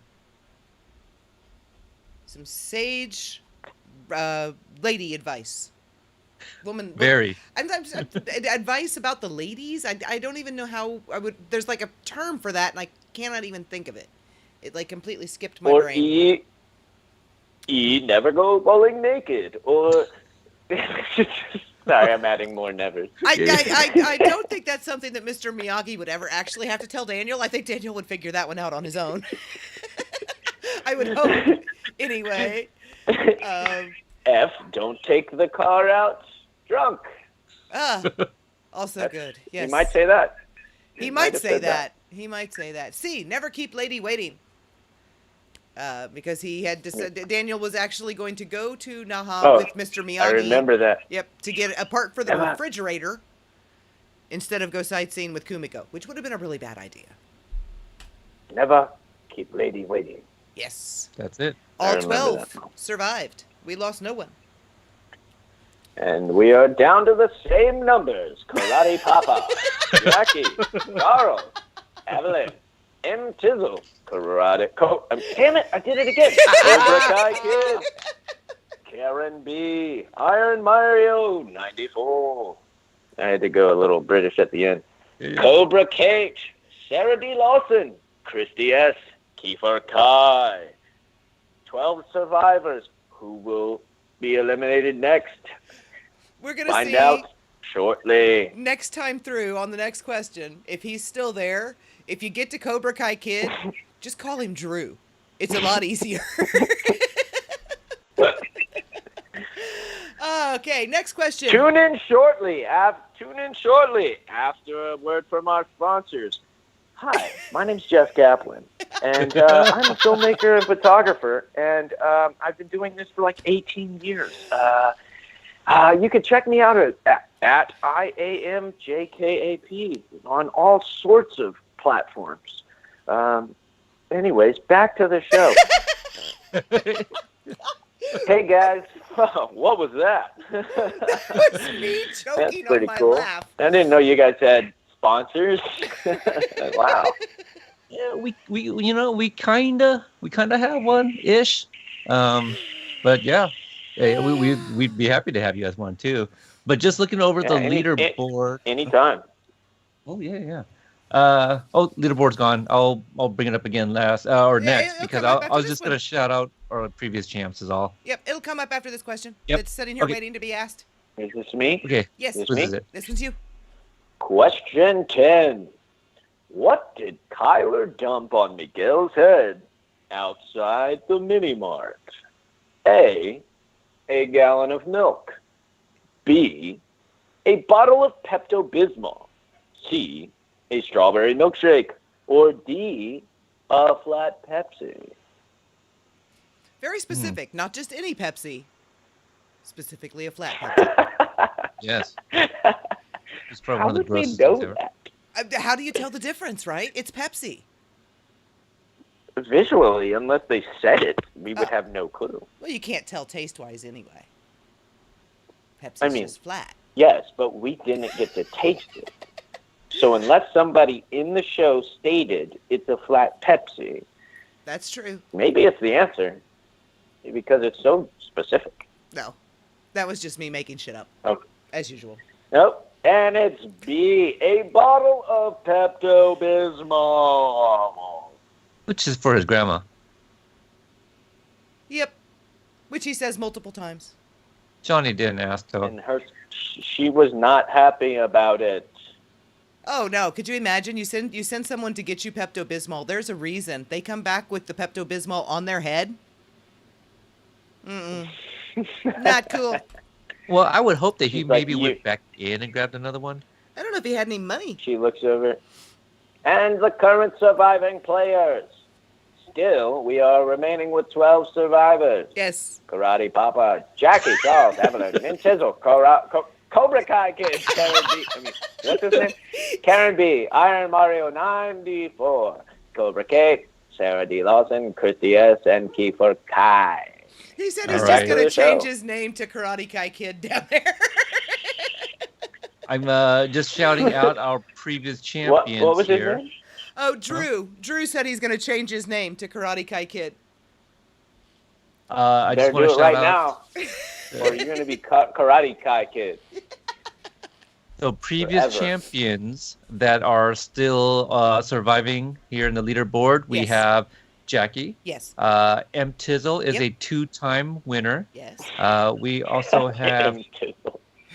Some sage lady advice. Very. Advice about the ladies. I don't even know how I would. There's like a term for that, and I cannot even think of it. It like completely skipped my brain. Never go bowling naked. Or sorry, I'm adding more nevers. I don't think that's something that Mr. Miyagi would ever actually have to tell Daniel. I think Daniel would figure that one out on his own. I would hope. Anyway. F, don't take the car out drunk. Also good. Yes. He might say that. He might say that. He might say that. C, never keep lady waiting. Because he had decided Daniel was actually going to go to Naha with Mr. Miyagi. I remember that. Yep, to get a part for the refrigerator instead of go sightseeing with Kumiko, which would have been a really bad idea. Never keep lady waiting. Yes. That's it. All 12 survived. We lost no one. And we are down to the same numbers. Karate Papa, Jackie, Charles, Evelyn, M. Tizzle, damn it, I did it again. Cobra Kai Kid, Karen B, Iron Mario, 94. I had to go a little British at the end. Yeah. Cobra Kate, Sarah D. Lawson, Christy S., Kiefer Kai. 12 survivors. Who will be eliminated next? We're going to Find out shortly. next time through on the next question, if he's still there. If you get to Cobra Kai Kid, just call him Drew. It's a lot easier. Okay, next question. Tune in shortly after a word from our sponsors. Hi, my name's Jeff Kaplan, and I'm a filmmaker and photographer, and I've been doing this for like 18 years. You can check me out at IAMJKAP on all sorts of platforms. Anyways, back to the show. Hey guys, what was that? That was me choking That's pretty on my cool. laugh. I didn't know you guys had sponsors. Wow. Yeah, we kinda have one ish. But yeah, we'd be happy to have you as one too. But just looking over the leaderboard. Anytime. Oh yeah. Leaderboard's gone. I'll bring it up again next because I was just gonna shout out our previous champs is all. Yep, it'll come up after this question. Yep. It's sitting here waiting to be asked. Is this me? Okay. Yes. This This me? is it. This one's you. Question 10. What did Kyler dump on Miguel's head outside the mini-mart? A gallon of milk. B, a bottle of Pepto-Bismol. C, a strawberry milkshake. Or D, a flat Pepsi. Very specific, not just any Pepsi. Specifically a flat Pepsi. Yes. It's probably How one of the would we grossest know things ever. that? How do you tell the difference, right? It's Pepsi. Visually, unless they said it, we would have no clue. Well, you can't tell taste-wise anyway. Pepsi's just flat. Yes, but we didn't get to taste it. So unless somebody in the show stated it's a flat Pepsi, That's true. maybe it's the answer because it's so specific. No, that was just me making shit up. Okay. As usual. Nope. And it's B, a bottle of Pepto-Bismol. Which is for his grandma. Yep. Which he says multiple times. Johnny didn't ask though. And she was not happy about it. Oh no! Could you imagine? You send someone to get you Pepto Bismol. There's a reason they come back with the Pepto Bismol on their head. Mm-mm. Not cool. Well, I would hope that he She's like, maybe went back in and grabbed another one. I don't know if he had any money. she looks over. And the current surviving players. Still, we are remaining with 12 survivors. Yes. Karate Papa, Jackie, Charles, Evelyn, Min Chisel, Cobra Kai Kid, Karen B. What's his name? Karen B. Iron Mario 94, Cobra K, Sarah D. Lawson, Christy S., and Kiefer Kai. He said he's All just right. going to Show. change his name to Karate Kai Kid down there. I'm just shouting out our previous champions What was his here. name? Oh, Drew. Drew said he's going to change his name to Karate Kai Kid. I Better just want do to it right shout out. now, or you're going to be Karate Kai Kid. So previous Forever. champions that are still surviving here in the leaderboard, we Yes. have Jackie. Yes. M. Tizzle is Yep. a 2-time winner. Yes. We also have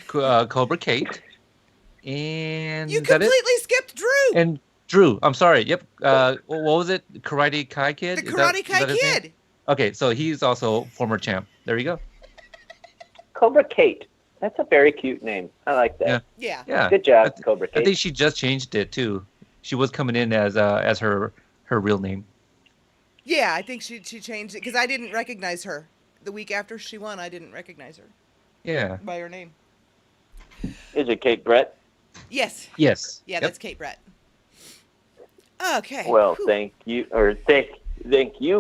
Cobra Kate. And You is that it? completely skipped Drew. And Drew, I'm sorry. Yep. What was it? Karate Kai Kid? The Is Karate is Kai his name? Kid. Okay, so he's also former champ. There you go. Cobra Kate. That's a very cute name. I like that. Yeah. Yeah. Good job, I Cobra I Kate. think she just changed it too. She was coming in as her real name. Yeah, I think she changed it because I didn't recognize her. The week after she won, I didn't recognize her Yeah. by her name. Is it Kate Brett? Yes. Yes. Yeah, Yep. that's Kate Brett. Okay. Well, Whew. thank you,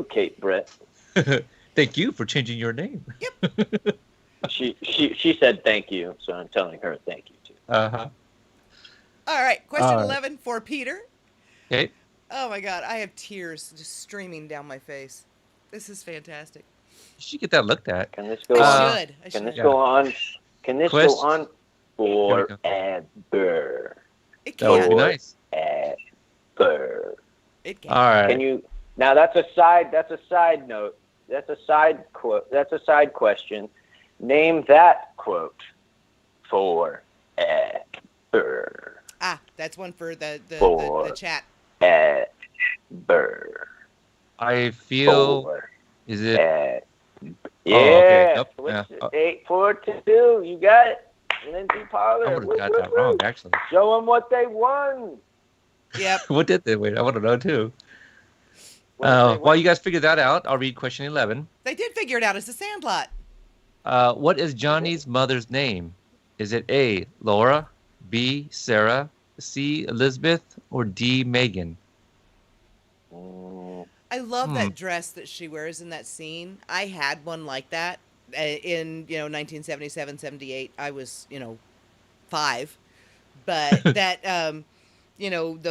Kate Brett. Thank you for changing your name. She said thank you, so I'm telling her thank you too. Uh-huh. All right. Question All right. 11 for Peter. Okay. Oh my God, I have tears just streaming down my face. This is fantastic. You should get that looked at. Can this go I on? should. I Can should. this go on? Can this Quest- go on Here we go. It forever? That can. would be nice. Forever. It can. All right. Can you? Now that's a side note. That's a side quote. That's a side question. Name that quote forever. Ah, that's one for the chat. Ever. I feel. Forever. Is it? Yeah. okay. Yep. What's Yeah. it? 8, 4, 2. You got it. Lindsay I Pollard. would have got that wrong, actually. Show them what they won. Yep. What did they win? I want to know too. What they While won. you guys figure that out, I'll read question 11. They did figure it out. It's a Sandlot. What is Johnny's mother's name? Is it A, Laura, B, Sarah, C, Elizabeth, or D, Megan? I love that dress that she wears in that scene. I had one like that in 1977, 78. I was 5, but that the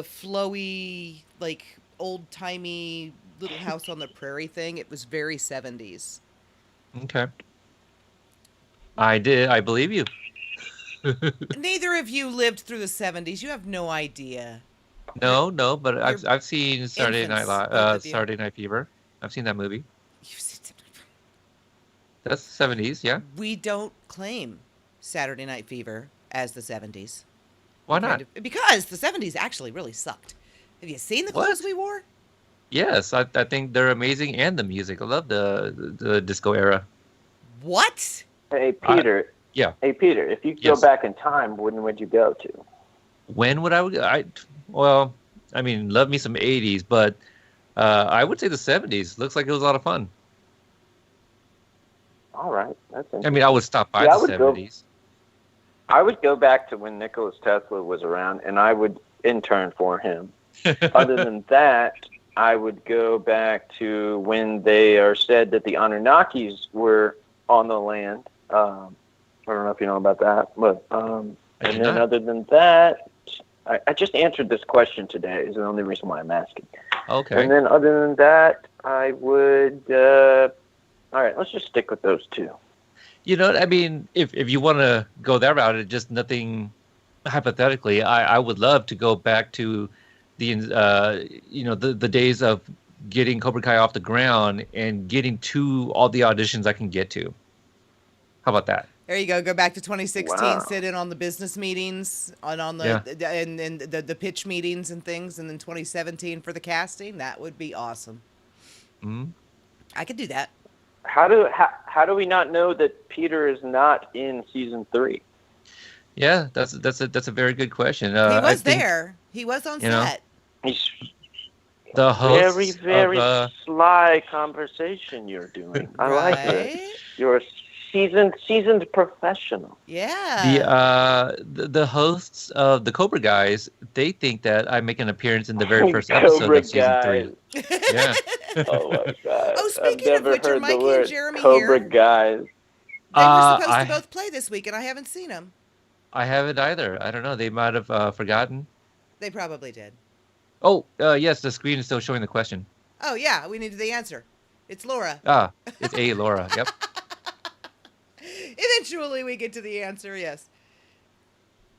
flowy like old timey Little House on the Prairie thing. It was very 70s. Okay. I did. I believe you. Neither of you lived through the 70s. You have no idea. No, but I've seen Saturday Night infants, both of you. Saturday Night Fever. I've seen that movie. You've seen That's 70s, yeah. We don't claim Saturday Night Fever as the 70s. Why not? Because the 70s actually really sucked. Have you seen the clothes we wore? Yes, I think they're amazing, and the music. I love the disco era. What? Hey Peter. Yeah. Hey Peter, if you could Yes. go back in time, when would you go to? When would well, I mean, love me some 80s, but I would say the 70s. Looks like it was a lot of fun. All right, that's interesting. I mean, I would stop by Yeah, I the would go- 70s. I would go back to when Nikola Tesla was around, and I would intern for him. Other than that, I would go back to when they are said that the Anunnakis were on the land. I don't know if you know about that, but I and did then not. other than that, I just answered this question today. Is the only reason why I'm asking. Okay. And then other than that, I would. All right, let's just stick with those two. You know, I mean, if you want to go that route, it just nothing. Hypothetically, I would love to go back to the the days of getting Cobra Kai off the ground and getting to all the auditions I can get to. How about that? There you go. Go back to 2016. Wow. Sit in on the business meetings, on the Yeah. and the pitch meetings and things, and then 2017 for the casting. That would be awesome. Mhm. I could do that. How do we not know that Peter is not in season 3? Yeah, that's a very good question. He I was think, there. He was on you know, set. He's the very, hosts very of sly conversation you're doing. I like it. Right? You're a seasoned professional. Yeah. the hosts of the Cobra Guys, they think that I make an appearance in the very first episode Cobra of season 3. Guys. Yeah. Oh my god. Oh, I've speaking of never which, are heard the Mikey and word Jeremy Cobra here? Guys. They were supposed to I both play this week, and I haven't seen them. haven't either. I don't know. They might have forgotten. They probably did. Oh, yes, the screen is still showing the question. Oh, yeah, we needed the answer. It's Laura. Ah, it's A. Laura. Yep. Eventually, we get to the answer, yes.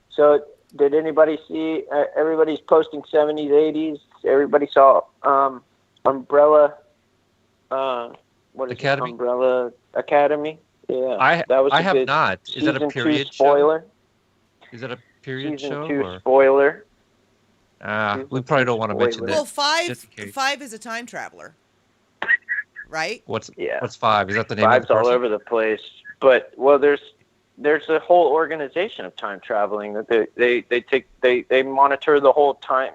So, did anybody see? Everybody's posting 70s, 80s. Everybody saw Umbrella. What is Academy? it? Umbrella Academy. Yeah, I have not. Is that a season period 2 spoiler? show? Is that a period Season show? 2 Or? spoiler. We probably don't want to mention Spoiler. that. Well, five just in case. five is a time traveler, right? What's Yeah. 5? Is that the name of Vibes the all person? over the place. But there's a whole organization of time traveling that they monitor the whole time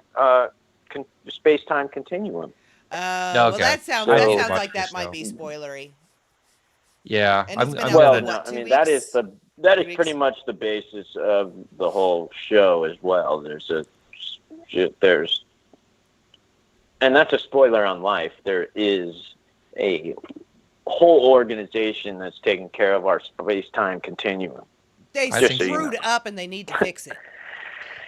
space time continuum. Well, Okay. that sounds I that need to sounds watch like that this might now. be spoilery. Yeah, And it's been I'm out Well, for gonna. no, what, I 2 mean weeks? that is 3 pretty weeks? much the basis of the whole show as well. And that's a spoiler on life. There is a whole organization that's taking care of our space-time continuum. They I think so. screwed up and they need to fix it.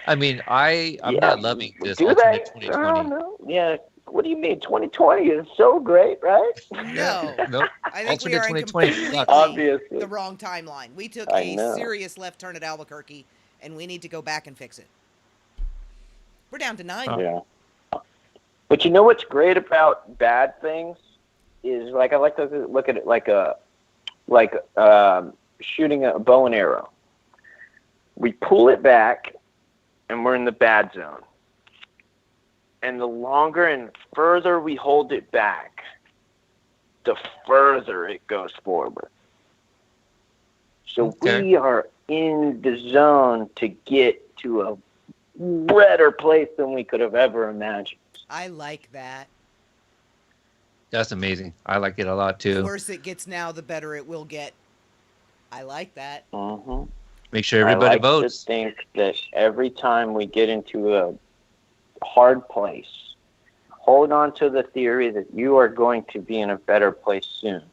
I mean, I'm Yeah, not loving this do alternate they? 2020. No. Yeah. What do you mean? 2020 is so great, right? No. Nope. I think we Alternate are in 2020 completely sucks. Obviously. the wrong timeline. We took I a know. serious left turn at Albuquerque, and we need to go back and fix it. We're down to 9. Yeah. But you know what's great about bad things is, like, I like to look at it like shooting a bow and arrow. We pull it back, and we're in the bad zone. And the longer and further we hold it back, the further it goes forward. So Okay. we are in the zone to get to a better place than we could have ever imagined. I like that. That's amazing. I like it a lot The too. worse it gets now, the better it will get. I like that. Mm-hmm. Make sure everybody I like votes. to think that every time we get into a hard place, hold on to the theory that you are going to be in a better place soon.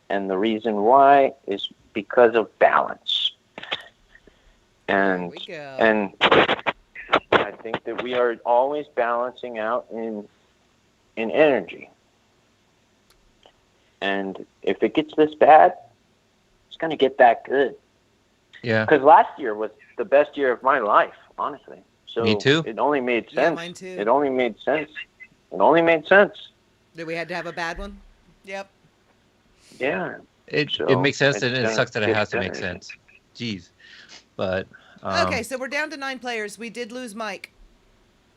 And the reason why is because of balance. There And we go. and I think that we are always balancing out in energy. And if it gets this bad, it's going to get that good. Yeah. Because last year was the best year of my life, honestly. So Me too. It only made sense. Yeah, mine too. It only made sense. It only made sense. Did we had to have a bad one? Yep. Yeah. It So, makes sense, it's and it gonna sucks that it get has to make better. sense. Jeez. But Okay, so we're down to 9 players. We did lose Mike.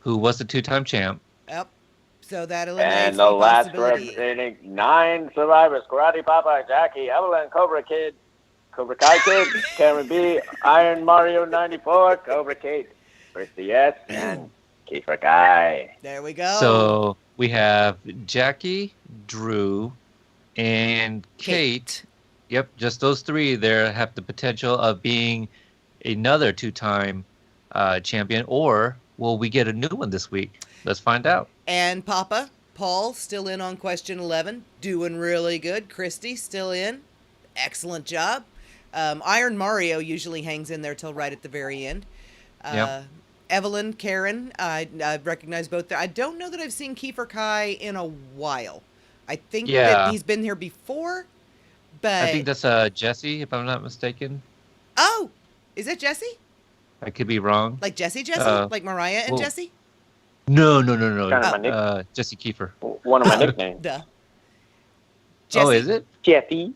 who was the 2-time champ? Yep. So that eliminates And the last possibility. representing 9 survivors: Karate Papa, Jackie, Evelyn, Cobra Kid, Cobra Kai Kid, Cameron B, Iron Mario 94, Cobra Kate, Christy S, and Kiefer Guy. There we go. So we have Jackie, Drew, and Kate. Yep, just those 3 there have the potential of being another 2-time champion, or will we get a new one this week? Let's find out. And Papa, Paul, still in on question 11. Doing really good. Christy, still in. Excellent job. Iron Mario usually hangs in there till right at the very end. Yep. Evelyn, Karen, I recognize both. I don't know that I've seen Kiefer Kai in a while. I think Yeah. that he's been here before, but... I think that's Jesse, if I'm not mistaken. Oh! Is it Jesse? I could be wrong. Like Jesse? Like Mariah and well, Jesse? No. Kind of my nick- Jesse Kiefer. One of my nicknames. Duh. Oh, is it? Jeffy.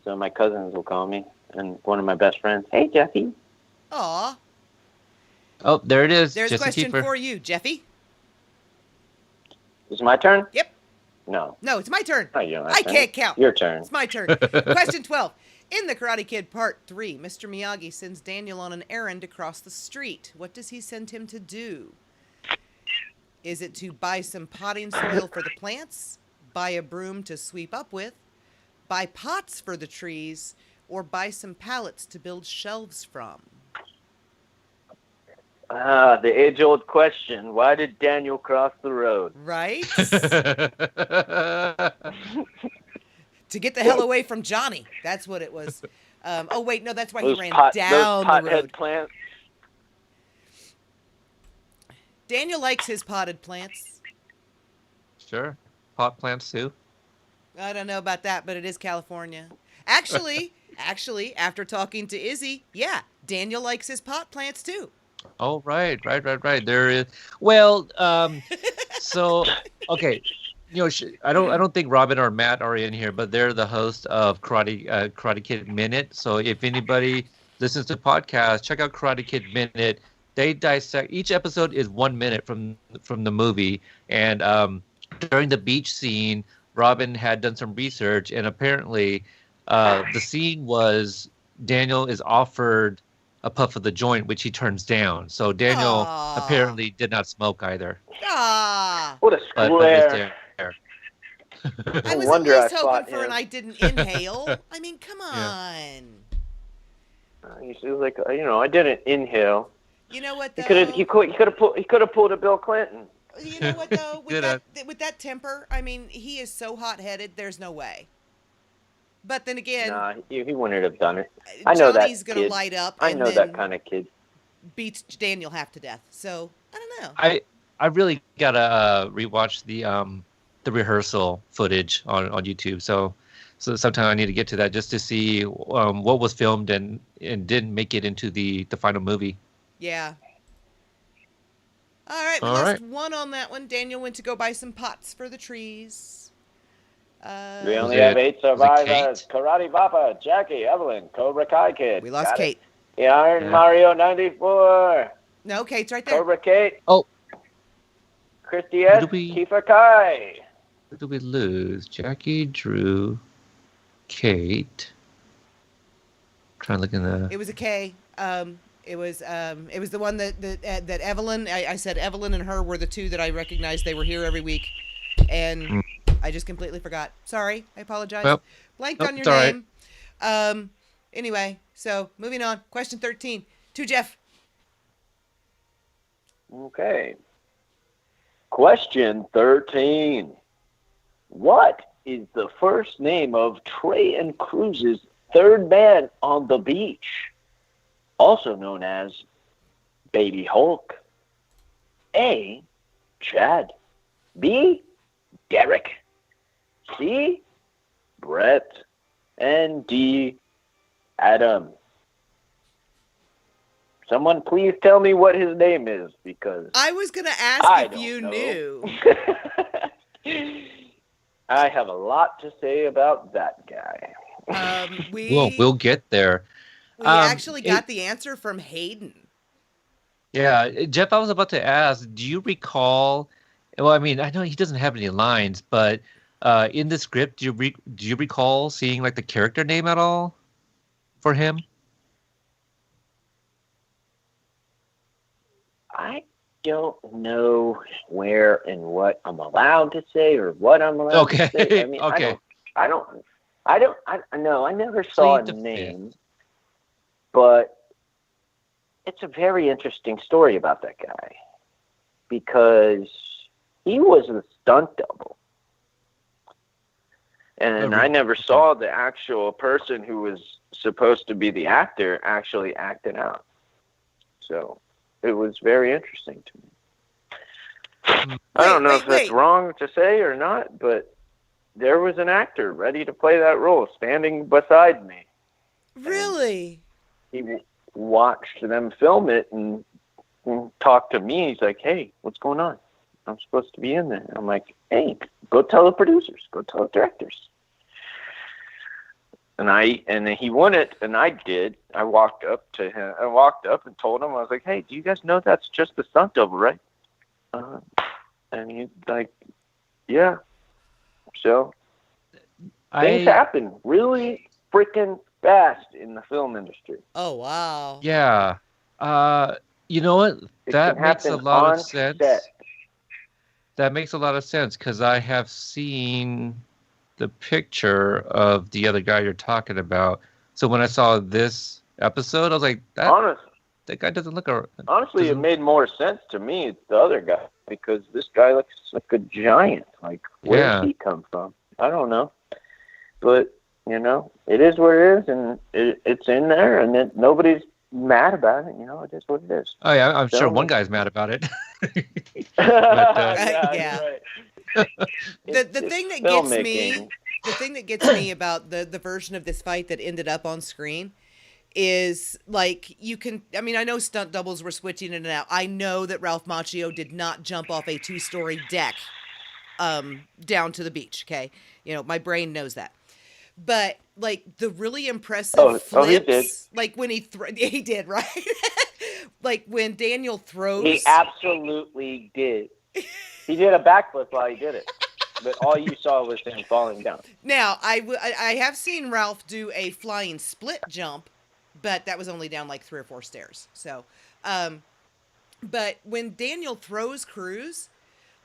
So my cousins will call me, and one of my best friends, hey, Jeffy. Aw. Oh, there it is. There's a Just a question keeper. for you, Jeffy. Is it my turn? Yep. No. No, it's my turn. Oh, you don't have I turn. can't count. Your turn. It's my turn. Question 12. In The Karate Kid Part 3, Mr. Miyagi sends Daniel on an errand across the street. What does he send him to do? Is it to buy some potting soil for the plants, buy a broom to sweep up with, buy pots for the trees, or buy some pallets to build shelves from? The age-old question, why did Daniel cross the road? Right? To get the hell away from Johnny. That's what it was. Oh, wait, no, that's why he ran down the road. Plants. Daniel likes his potted plants. Sure. Pot plants too. I don't know about that, but it is California. Actually, after talking to Izzy, yeah, Daniel likes his pot plants too. Oh, right. There is. Well, so okay, I don't think Robin or Matt are in here, but they're the host of Karate Kid Minute. So if anybody listens to podcasts, check out Karate Kid Minute. They dissect, each episode is 1 minute from the movie, and during the beach scene, Robin had done some research, and apparently the scene was Daniel is offered a puff of the joint, which he turns down. So Daniel apparently did not smoke either. What a square. I was at least hoping for an I didn't inhale. I mean, come on. He was like, I didn't inhale. You know what though? He could have pulled a Bill Clinton. You know what though? With that temper, I mean, he is so hot-headed. There's no way. But then again, nah, he wouldn't have done it. I know that Johnny's gonna light up. I know that kind of kid. Beats Daniel half to death. So I don't know. I really gotta rewatch the rehearsal footage on YouTube. So sometime I need to get to that just to see what was filmed and didn't make it into the final movie. Yeah. All right, we lost one on that one. Daniel went to go buy some pots for the trees. We only have 8 survivors. Karate Papa, Jackie, Evelyn, Cobra Kai Kid. We lost Kate. Iron Mario 94. No, Kate's right there. Cobra Kate. Oh. Christy S. Kiefer Kai. Who did we lose? Jackie, Drew, Kate. Trying to look in the. It was a K. It was the one that Evelyn. I said Evelyn and her were the two that I recognized. They were here every week, and I just completely forgot. Sorry, I apologize. Well, blanked on your name. Right. Anyway, so moving on. Question 13 to Jeff. Okay. Question 13. What is the first name of Trey and Cruz's third man on the beach, also known as Baby Hulk? A. Chad. B. Derek. C. Brett. And D. Adam. Someone please tell me what his name is, because I was going to ask if you knew. I have a lot to say about that guy. We'll get there. We actually got the answer from Hayden. Yeah, Jeff, I was about to ask, do you recall, well, I mean, I know he doesn't have any lines, but in the script, do you recall seeing like the character name at all for him? I don't know where and what I'm allowed to say or what I'm allowed to say. I mean, okay. I never saw a name, but it's a very interesting story about that guy because he was a stunt double. And I never saw the actual person who was supposed to be the actor actually act it out. So it was very interesting to me. I don't know if that's wrong to say or not, but there was an actor ready to play that role standing beside me. Really? And he watched them film it and talked to me. He's like, hey, what's going on? I'm supposed to be in there. I'm like, hey, go tell the producers. Go tell the directors. And then he won it, and I did. I walked up to him. I walked up and told him, I was like, "Hey, do you guys know that's just the stunt double, right?" And he's like, "Yeah." So things happen really freaking fast in the film industry. Oh, wow. Yeah. You know what? That makes a lot of sense. That makes a lot of sense because I have seen the picture of the other guy you're talking about. So when I saw this episode, I was like, that guy doesn't look... Honestly, it made more sense to me, the other guy, because this guy looks like a giant. Like, where did he come from? I don't know. But, you know, it is what it is, and it's in there, and nobody's mad about it. You know, it is what it is. Oh, yeah, I'm sure one guy's mad about it. Yeah. Right. The thing that gets me about the version of this fight that ended up on screen is, like, I know stunt doubles were switching in and out. I know that Ralph Macchio did not jump off a 2-story deck down to the beach, okay? You know, my brain knows that. But, like, the really impressive flips, he did. like when he did, right? Like when Daniel throws. He absolutely did. He did a backflip while he did it. But all you saw was him falling down. Now, I have seen Ralph do a flying split jump, but that was only down like 3 or 4 stairs. So, but when Daniel throws Cruz,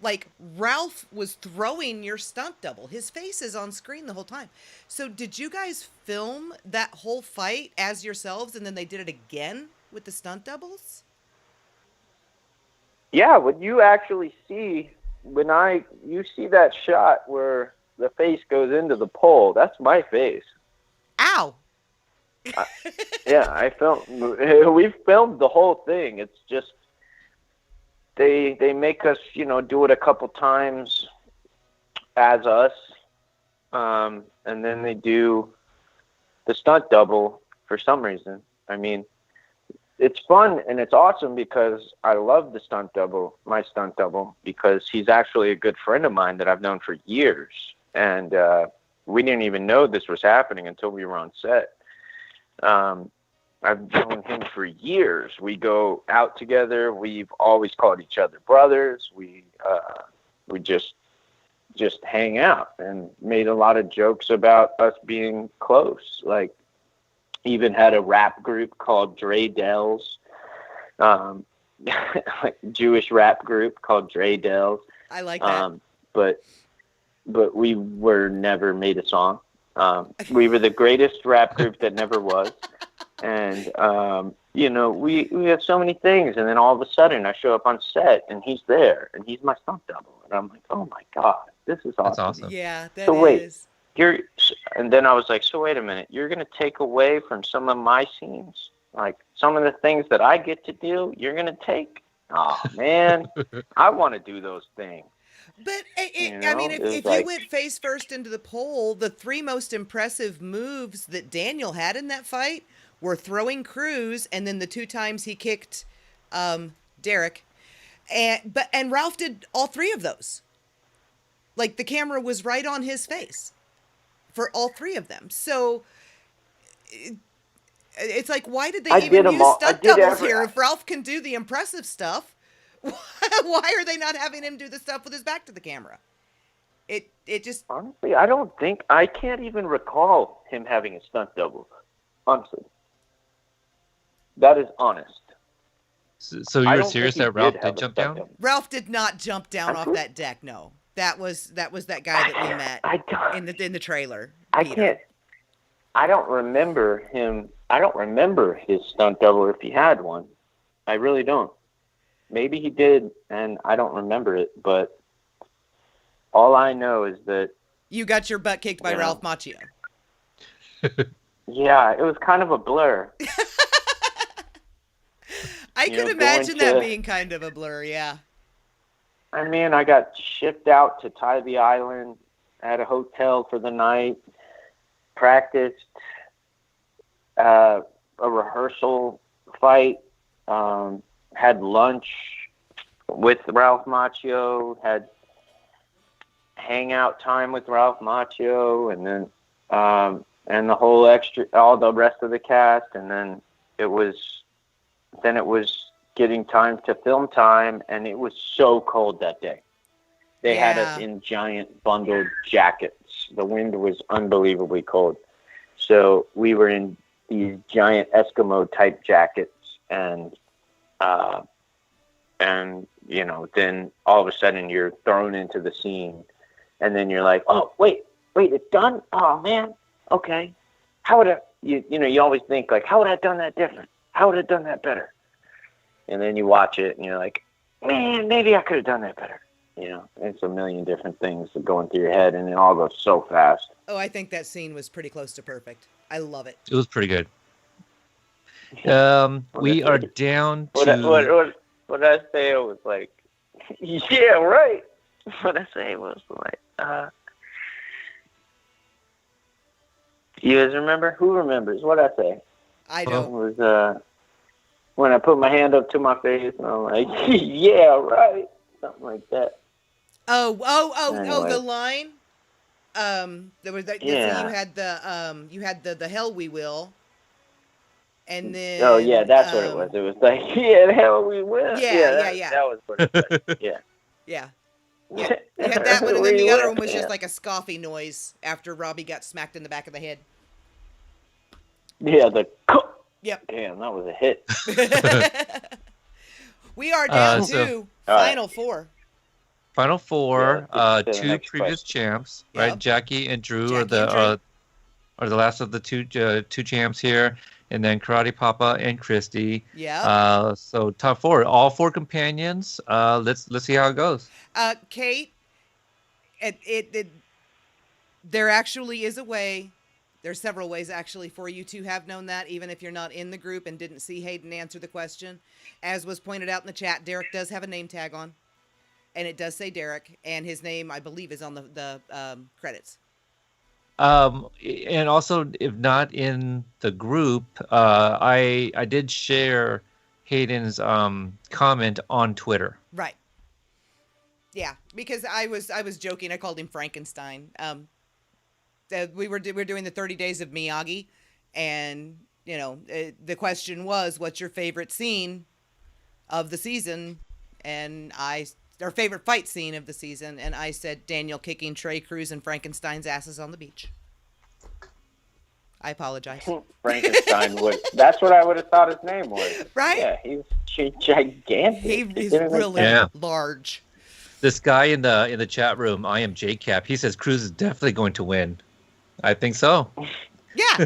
like, Ralph was throwing your stunt double. His face is on screen the whole time. So did you guys film that whole fight as yourselves, and then they did it again with the stunt doubles? Yeah, what you actually see you see that shot where the face goes into the pole, that's my face. Ow! We filmed the whole thing. It's just, They make us, you know, do it a couple times as us, and then they do the stunt double for some reason. I mean, it's fun and it's awesome because I love my stunt double, because he's actually a good friend of mine that I've known for years, and we didn't even know this was happening until we were on set. I've known him for years. We go out together. We've always called each other brothers. We just hang out and made a lot of jokes about us being close. Like, even had a rap group called Dre Dells, like Jewish rap group called Dre Dells. I like that. But we were never made a song. We were the greatest rap group that never was. And, you know, we have so many things. And then all of a sudden I show up on set and he's there and he's my stunt double. And I'm like, oh my God, this is awesome. That's awesome. Yeah, that so wait, is. And then I was like, so wait a minute, you're going to take away from some of my scenes? Like, some of the things that I get to do, you're going to take? Oh, man, I want to do those things. But, I mean, if you went face first into the pole, the 3 most impressive moves that Daniel had in that fight were throwing Cruz, and then the 2 times he kicked Derek. And Ralph did all 3 of those. Like, the camera was right on his face for all 3 of them. So it's like, why did they even use stunt doubles here? If Ralph can do the impressive stuff, why are they not having him do the stuff with his back to the camera? It just... Honestly, I can't even recall him having a stunt double. Honestly. That is honest. So you're serious that Ralph did jump down? Ralph did not jump down off that deck, no. That was that guy that we met in the trailer. I don't remember him. I don't remember his stunt double if he had one. I really don't. Maybe he did, and I don't remember it, but all I know is that... You got your butt kicked by Ralph Macchio. Yeah, it was kind of a blur. I could imagine that being kind of a blur, yeah. I mean, I got shipped out to Tybee Island, at a hotel for the night, practiced a rehearsal fight, had lunch with Ralph Macchio, had hangout time with Ralph Macchio, and then and all the rest of the cast, and then it was getting time to film time, and it was so cold that day. They had us in giant bundled jackets. The wind was unbelievably cold. So we were in these giant Eskimo type jackets, and then all of a sudden you're thrown into the scene, and then you're like, oh, wait, it's done? Oh man. Okay. How would you always think like, how would I have done that different? How would I have done that better? And then you watch it and you're like, man, maybe I could have done that better. It's a million different things going through your head, and it all goes so fast. Oh, I think that scene was pretty close to perfect. I love it. It was pretty good. We are down to... What did I say? It was like, yeah, right. What I say was like, you guys remember? Who remembers? What did I say? I don't. It was when I put my hand up to my face and I'm like, yeah, right. Something like that. Oh, the line. There was that. You had the hell we will. And then that's what it was. It was like, yeah, the hell we will. Yeah. That was what it was. Yeah. Yeah. You had that one, and then the other one was just like a scoffy noise after Robby got smacked in the back of the head. Yeah, Yep. Damn, that was a hit. We are down to Final Four. Final Four, two previous champs, right? Yep. Jackie and Drew are the last of the two champs here, and then Karate Papa and Christy. Yeah. So top four, all four companions. Let's see how it goes. Kate, there actually is a way. There's several ways actually for you to have known that, even if you're not in the group and didn't see Hayden answer the question. As was pointed out in the chat, Derek does have a name tag on. And it does say Derek, and his name, I believe, is on the credits. And also, if not in the group, I did share Hayden's comment on Twitter. Right. Yeah, because I was joking. I called him Frankenstein. We were doing the 30 Days of Miyagi, and the question was, what's your favorite scene of the season? And our favorite fight scene of the season, and I said Daniel kicking Trey, Cruz, and Frankenstein's asses on the beach. I apologize. Frankenstein that's what I would have thought his name was. Right? Yeah, he's gigantic. He is really large. This guy in the chat room, I am JCap, he says Cruz is definitely going to win. I think so. Yeah.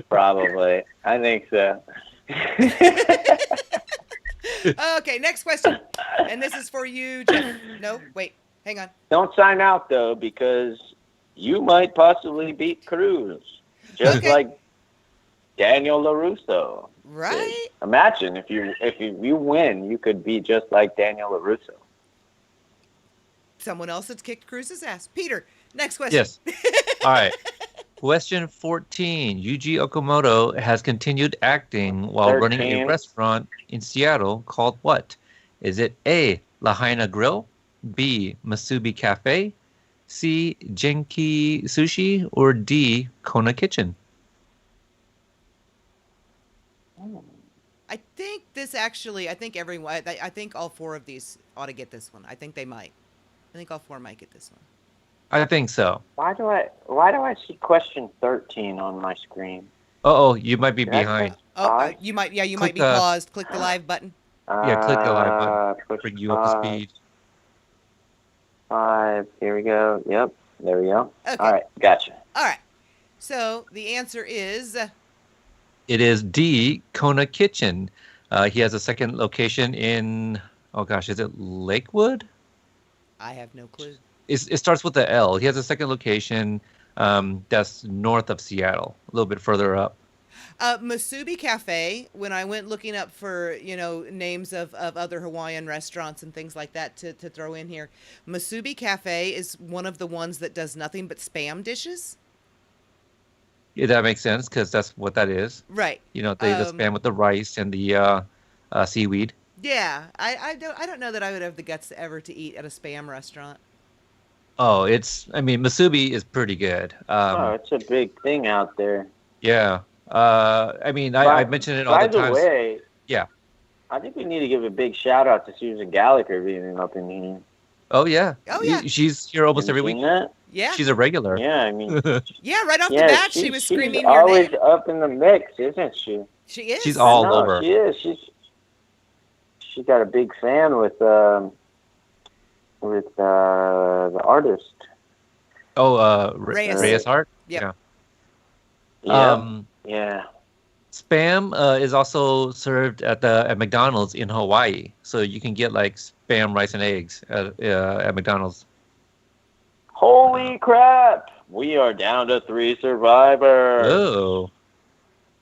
Probably. I think so. Okay, next question. And this is for you, Jeff. No, wait, hang on. Don't sign out, though, because you might possibly beat Cruz. Just like Daniel LaRusso. Right. Imagine if you win, you could be just like Daniel LaRusso. Someone else that's kicked Cruz's ass. Peter, next question. Yes. All right. Question 14. Yuji Okamoto has continued acting while running a restaurant in Seattle called what? Is it A, Lahaina Grill, B, Masubi Cafe, C, Genki Sushi, or D, Kona Kitchen? I think all four of these ought to get this one. I think they might. I think all four might get this one. I think so. Why do I see question 13 on my screen? You might be behind. You might be paused. Click the live button. Yeah, click the live button. Bring you up to speed. 5. Here we go. Yep. There we go. Okay. All right. Gotcha. All right. So the answer is... It is D, Kona Kitchen. He has a second location in... Oh, gosh. Is it Lakewood? I have no clue. It starts with the L. He has a second location that's north of Seattle, a little bit further up. Masubi Cafe, when I went looking up for, names of other Hawaiian restaurants and things like that to throw in here, Masubi Cafe is one of the ones that does nothing but Spam dishes. Yeah, that makes sense because that's what that is. Right. They the Spam with the rice and the seaweed. Yeah, I don't know that I would have the guts ever to eat at a Spam restaurant. Oh, Masubi is pretty good. It's a big thing out there. Yeah. I mentioned it all the time. By the way, yeah. I think we need to give a big shout out to Susan Gallagher being up in here. Oh yeah. Oh yeah. She's here almost every week. That? Yeah. She's a regular. Yeah, yeah, right off the bat, she was screaming she's your always name. up in the mix, isn't she? She is. She's all over. She is. She got a big fan with the artist. Oh, Reyes Hart. Yep. Yeah. Yeah. Spam is also served at McDonald's in Hawaii, so you can get like Spam rice and eggs at McDonald's. Holy crap! We are down to 3 survivors. Oh.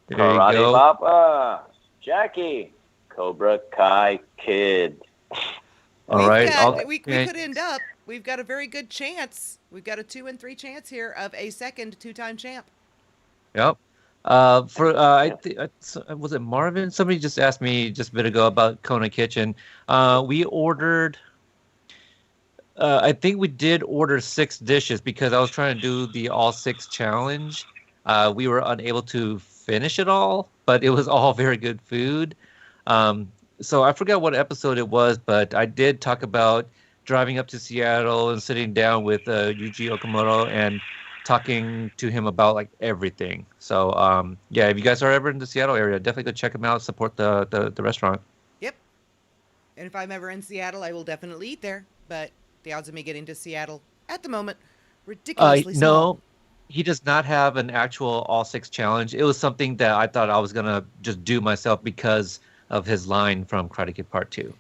There Karate you go. Papa, Jackie, Cobra Kai Kid. All right. We could end up. We've got a very good chance. We've got a 2 and 3 chance here of a second 2-time champ. Yep. Was it Marvin? Somebody just asked me just a bit ago about Kona Kitchen. We ordered. I think we did order 6 dishes because I was trying to do the all 6 challenge. We were unable to finish it all, but it was all very good food. So I forgot what episode it was, but I did talk about driving up to Seattle and sitting down with Yuji Okamoto and talking to him about like everything. So if you guys are ever in the Seattle area, definitely go check him out, support the restaurant. Yep. And if I'm ever in Seattle, I will definitely eat there, but the odds of me getting to Seattle at the moment, ridiculously small. No, he does not have an actual all 6 challenge. It was something that I thought I was going to just do myself because of his line from Karate Kid Part 2.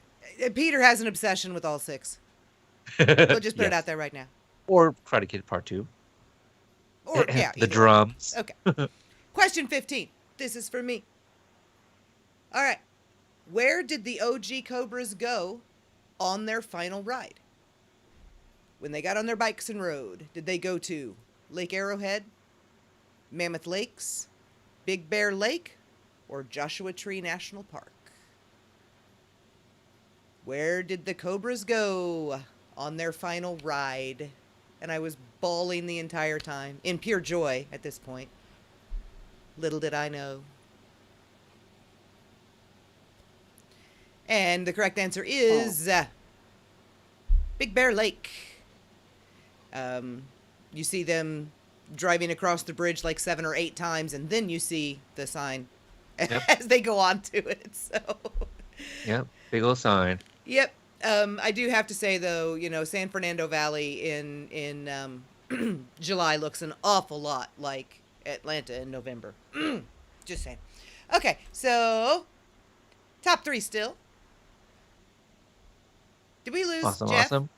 Peter has an obsession with all 6. We'll just put it out there right now. Or Karate Kid Part 2. Or, yeah. The drums. Okay. Question 15. This is for me. All right. Where did the OG Cobras go on their final ride? When they got on their bikes and rode, did they go to Lake Arrowhead, Mammoth Lakes, Big Bear Lake, or Joshua Tree National Park? Where did the Cobras go on their final ride? And I was bawling the entire time, in pure joy at this point. Little did I know. And the correct answer is Big Bear Lake. You see them driving across the bridge like 7 or 8 times, and then you see the sign as they go on to it. So. Yep, big old sign. Yep. I do have to say, though, San Fernando Valley in July looks an awful lot like Atlanta in November. Just saying. Okay, so top 3 still. Did we lose Jeff? Awesome.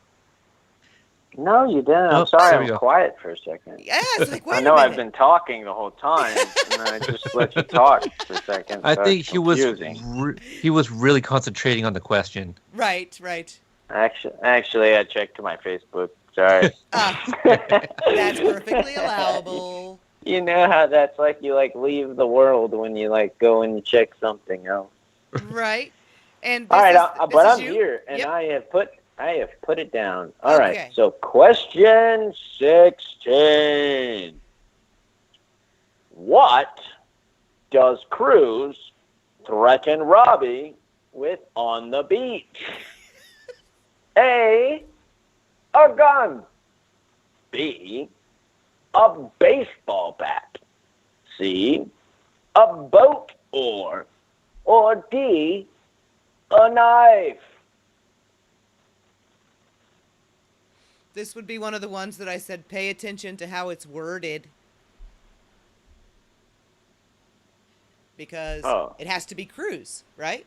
No, you didn't. I'm sorry, I was quiet for a second. Yeah, it's like, wait I know a minute. I've been talking the whole time, and I just let you talk for a second. I think he was really concentrating on the question. Right. Actually, I checked my Facebook. Sorry. That's perfectly allowable. You know how that's like you leave the world when you go and check something else. Right. And all right, but I'm here, and I have put it down. All right. So question 16. What does Cruz threaten Robby with on the beach? A gun. B, a baseball bat. C, a boat oar. Or D, a knife. This would be one of the ones that I said pay attention to how it's worded. Because it has to be Cruz, right?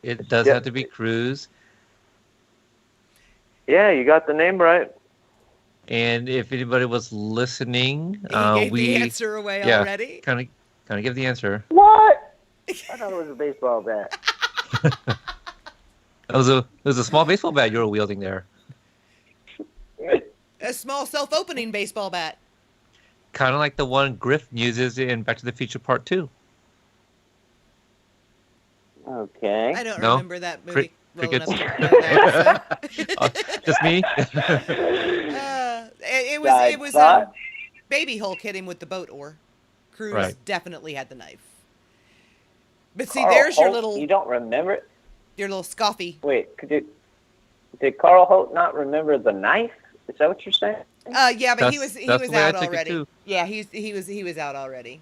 It does have to be Cruz. Yeah, you got the name right. And if anybody was listening, he gave the answer away already. Kind of give the answer. What? I thought it was a baseball bat. It was a small baseball bat you were wielding there. A small self-opening baseball bat. Kind of like the one Griff uses in Back to the Future Part 2. Okay. I don't remember that movie well enough Crickets. to know that. So. Just me? suicide was thought. Baby Hulk hit him with the boat oar. Cruz Right. definitely had the knife. But see, Carl there's your Holt, you don't remember it? your little scoffy. Wait, did Carl Holt not remember the knife? Is that what you're saying? Yeah, but he That's was the way I out took it, already. too. Yeah, he was out already.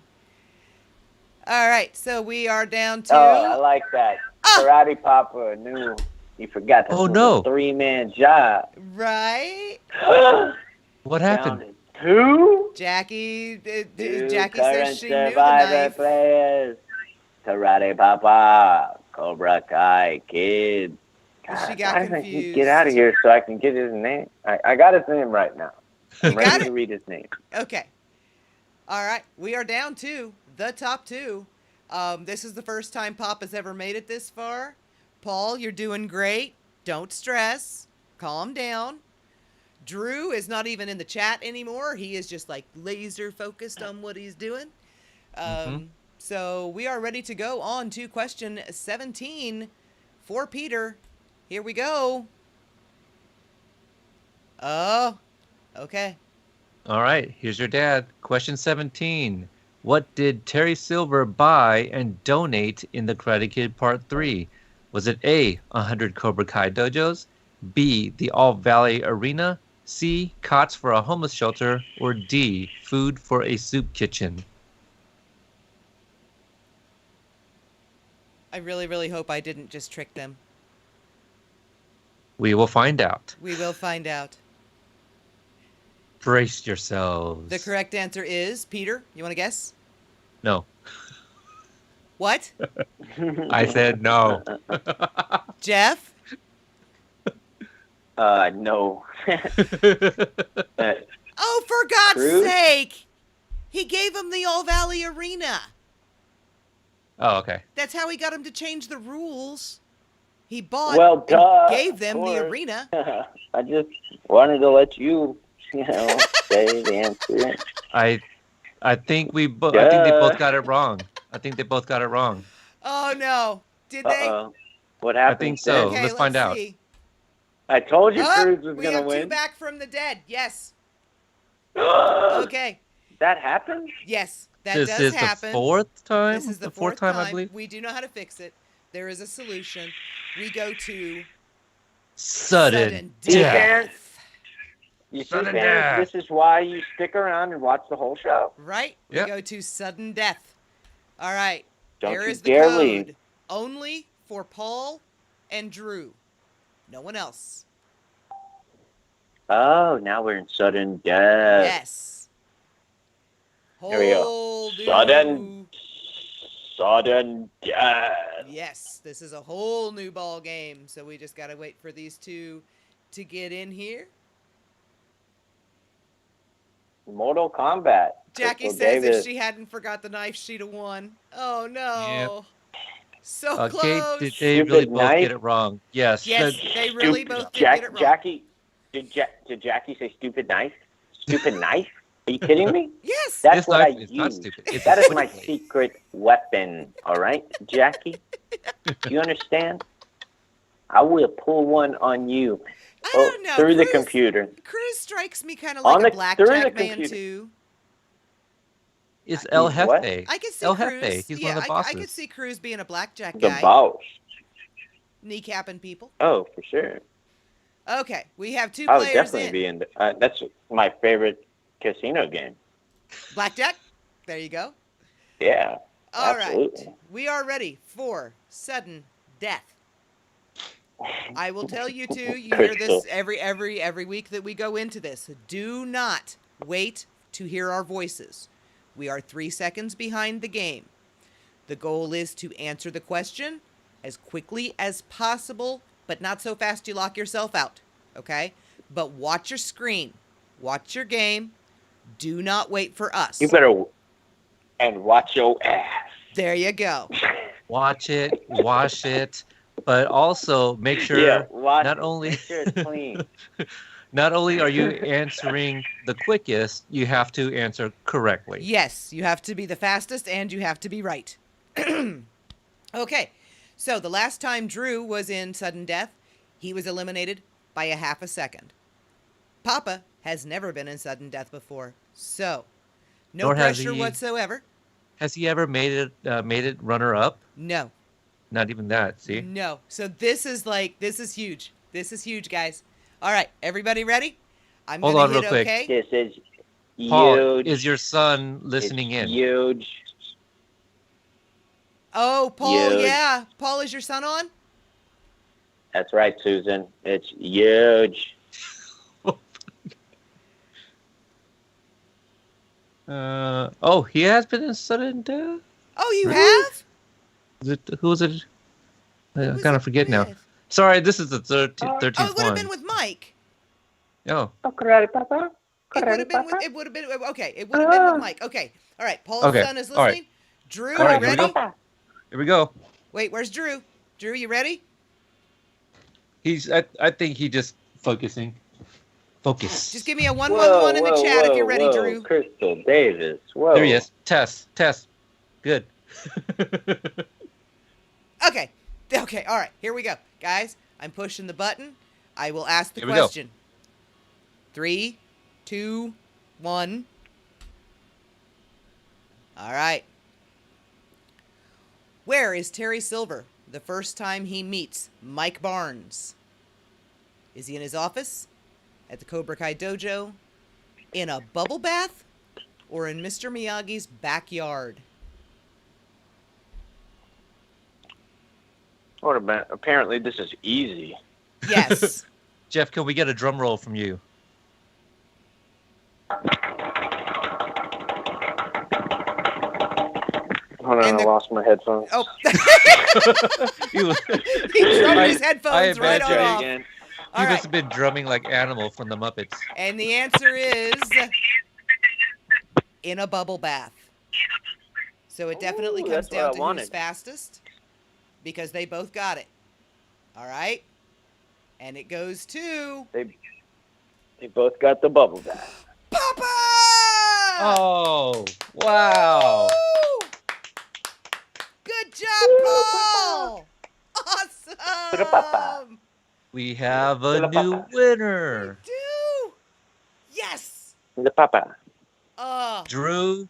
All right, so we are down to. Oh, I like that. Ah! Karate Papa knew he forgot to Oh, do no. a 3-man job. Right. What Down happened? to 2. Jackie. Two Jackie current says she knew the Survivor knife. players. Karate Papa, Cobra Kai Kid. She God, got why doesn't he confused. get out of here so I can get his name? I got his name right now. I'm You got ready it? to read his name. Okay. All right, we are down to the top 2. This is the first time Pop has ever made it this far. Paul, you're doing great. Don't stress. Calm down. Drew is not even in the chat anymore. He is just like laser focused on what he's doing. So we are ready to go on to question 17 for Peter. Here we go. Oh, okay. All right, here's your dad. Question 17. What did Terry Silver buy and donate in the Karate Kid Part 3? Was it A, 100 Cobra Kai dojos, B, the All Valley Arena, C, cots for a homeless shelter, or D, food for a soup kitchen? I really, really hope I didn't just trick them. We will find out. We will find out. Brace yourselves. The correct answer is, Peter, you want to guess? No. What? I said no. Jeff? No. Oh, for God's Cruz? sake! He gave him the All Valley Arena. Oh, okay. That's how he got him to change the rules. He bought Well, and duh, gave them of the course. arena. I just wanted to let you say the answer. I think I think they Duh. both got it wrong. I think they both got it wrong. Oh, no. Did they? Uh-oh. What happened? think so. Okay, Let's find out. see. I told you Oh, Cruz was we going to have 2 win. back from the dead. Yes. Okay. Okay. That happened? Yes, that This does is happen. the fourth time. This is the fourth time, I believe. We do know how to fix it. There is a solution. We go to Sudden death. death. You see, Sudden parents, death. this is why you stick around and watch the whole show. Right? Yep. We go to sudden death. All right. Don't There you is the dare code. leave. Only for Paul and Drew. No one else. Oh, now we're in sudden death. Yes. Here we go. Whole Sudden death. Yes, this is a whole new ball game. So we just got to wait for these 2 to get in here. Mortal Kombat. Jackie Crystal says Davis. if she hadn't forgot the knife, she'd have won. Oh, no. Yep. So Okay, close. did they Stupid really both knife. get it wrong? Yes. Yes, the- they really both did Jack- get it wrong. Jackie, did Jackie say stupid knife? Stupid knife? Are you kidding me? Yes. That's this what knife I is not use. stupid. It's That a is my switchblade. secret weapon, all right, Jackie? Do you understand? I will pull one on you. I don't know. Through the Cruz- computer. Cruz strikes me kind of On like a the- blackjack through the man, computer. too. It's El He's what? Jefe. I could see El Cruz. Jefe. He's yeah, one of the I bosses. could see Cruz being a blackjack The guy. boss. Kneecapping people. Oh, for sure. Okay, we have 2 I would players definitely in. be in. That's my favorite casino game. Blackjack? There you go. Yeah. All right. Absolutely. We are ready for sudden death. I will tell you too, you hear this Crystal. every week that we go into this. Do not wait to hear our voices. We are 3 seconds behind the game. The goal is to answer the question as quickly as possible, but not so fast you lock yourself out, okay? But watch your screen. Watch your game. Do not wait for us. You better and watch your ass. There you go. Watch it, wash it, but also make sure Yeah, watch not it. only Make sure it's clean. not only are you answering the quickest, you have to answer correctly. Yes, you have to be the fastest and you have to be right. Okay, so the last time Drew was in sudden death, he was eliminated by a half a second. Papa has never been in sudden death before. So, no Nor has pressure he. whatsoever. Has he ever made it runner up? No. Not even that. See. No. So this is huge. This is huge, guys. All right, everybody ready? I'm Hold gonna on real hit quick. okay. This is Paul, huge. is your son listening It's in? Huge. Oh, Paul, Huge. yeah. Paul, is your son on? That's right, Susan. It's huge. He has been in sudden death. Oh, you Really? have? Who was it? I was kind it of forget now. with? Sorry, this is the 13th Oh, it would have one. been with Mike. Oh, It would have been with. It would have been. Okay, it would have been with Mike. Okay. All right. Paul's Okay. son is All right. listening. Drew, All right, you here we ready? go. Here we go. Wait, where's Drew? Drew, you ready? I think he just focusing. Focus. Just give me a 111 in the chat if you're ready, Drew. Crystal Davis. Whoa. There he is. Test. Good. Okay. Okay. All right. Here we go, guys. I'm pushing the button. I will ask the Here we go. question. 3, 2, 1. All right. Where is Terry Silver the first time he meets Mike Barnes? Is he in his office, at the Cobra Kai dojo, in a bubble bath, or in Mr. Miyagi's backyard? Apparently, this is easy. Yes. Jeff, can we get a drum roll from you? Hold on, I lost my headphones. Oh. He was- He drummed I- his I headphones right imagine- on off. Again. All He right. must have been drumming like Animal from the Muppets. And the answer is in a bubble bath. So it definitely Ooh, comes that's what down I to wanted. who's fastest, because they both got it. All right? And it goes to They both got the bubble bath. Papa! Oh, wow. Woo! Good job, Paul! Awesome! We have a new winner. Do! Yes! The papa. Drew,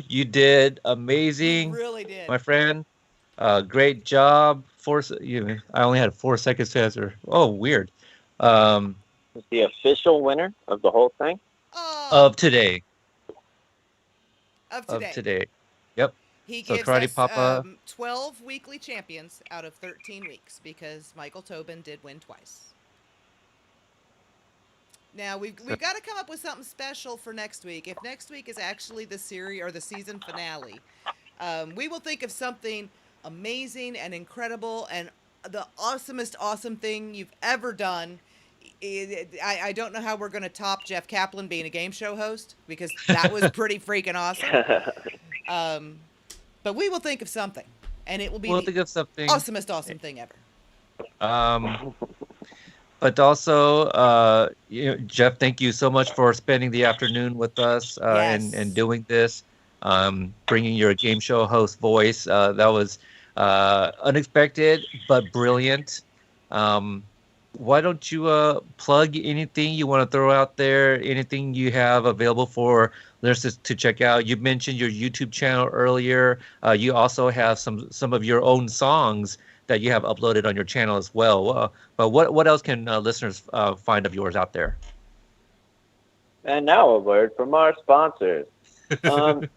you did amazing. You really did. My friend. Great job. I only had 4 seconds to answer. Oh, weird. Is the official winner of the whole thing? Of today. Of Of today. today. Yep. He So gives Karate us Papa- 12 weekly champions out of 13 weeks because Michael Tobin did win twice. Now we've got to come up with something special for next week. If next week is actually the series or the season finale, we will think of something amazing and incredible and the awesomest awesome thing you've ever done. I don't know how we're going to top Jeff Kaplan being a game show host because that was pretty freaking awesome. But we will think of something, and it will be We'll the think of something. awesomest awesome thing ever. But also, Jeff, thank you so much for spending the afternoon with us Yes. and doing this, bringing your game show host voice. That was unexpected but brilliant. Why don't you plug anything you want to throw out there, anything you have available for listeners to check out? You mentioned your YouTube channel earlier. You also have some of your own songs that you have uploaded on your channel as well. But what else can listeners find of yours out there? And now a word from our sponsors. Guys.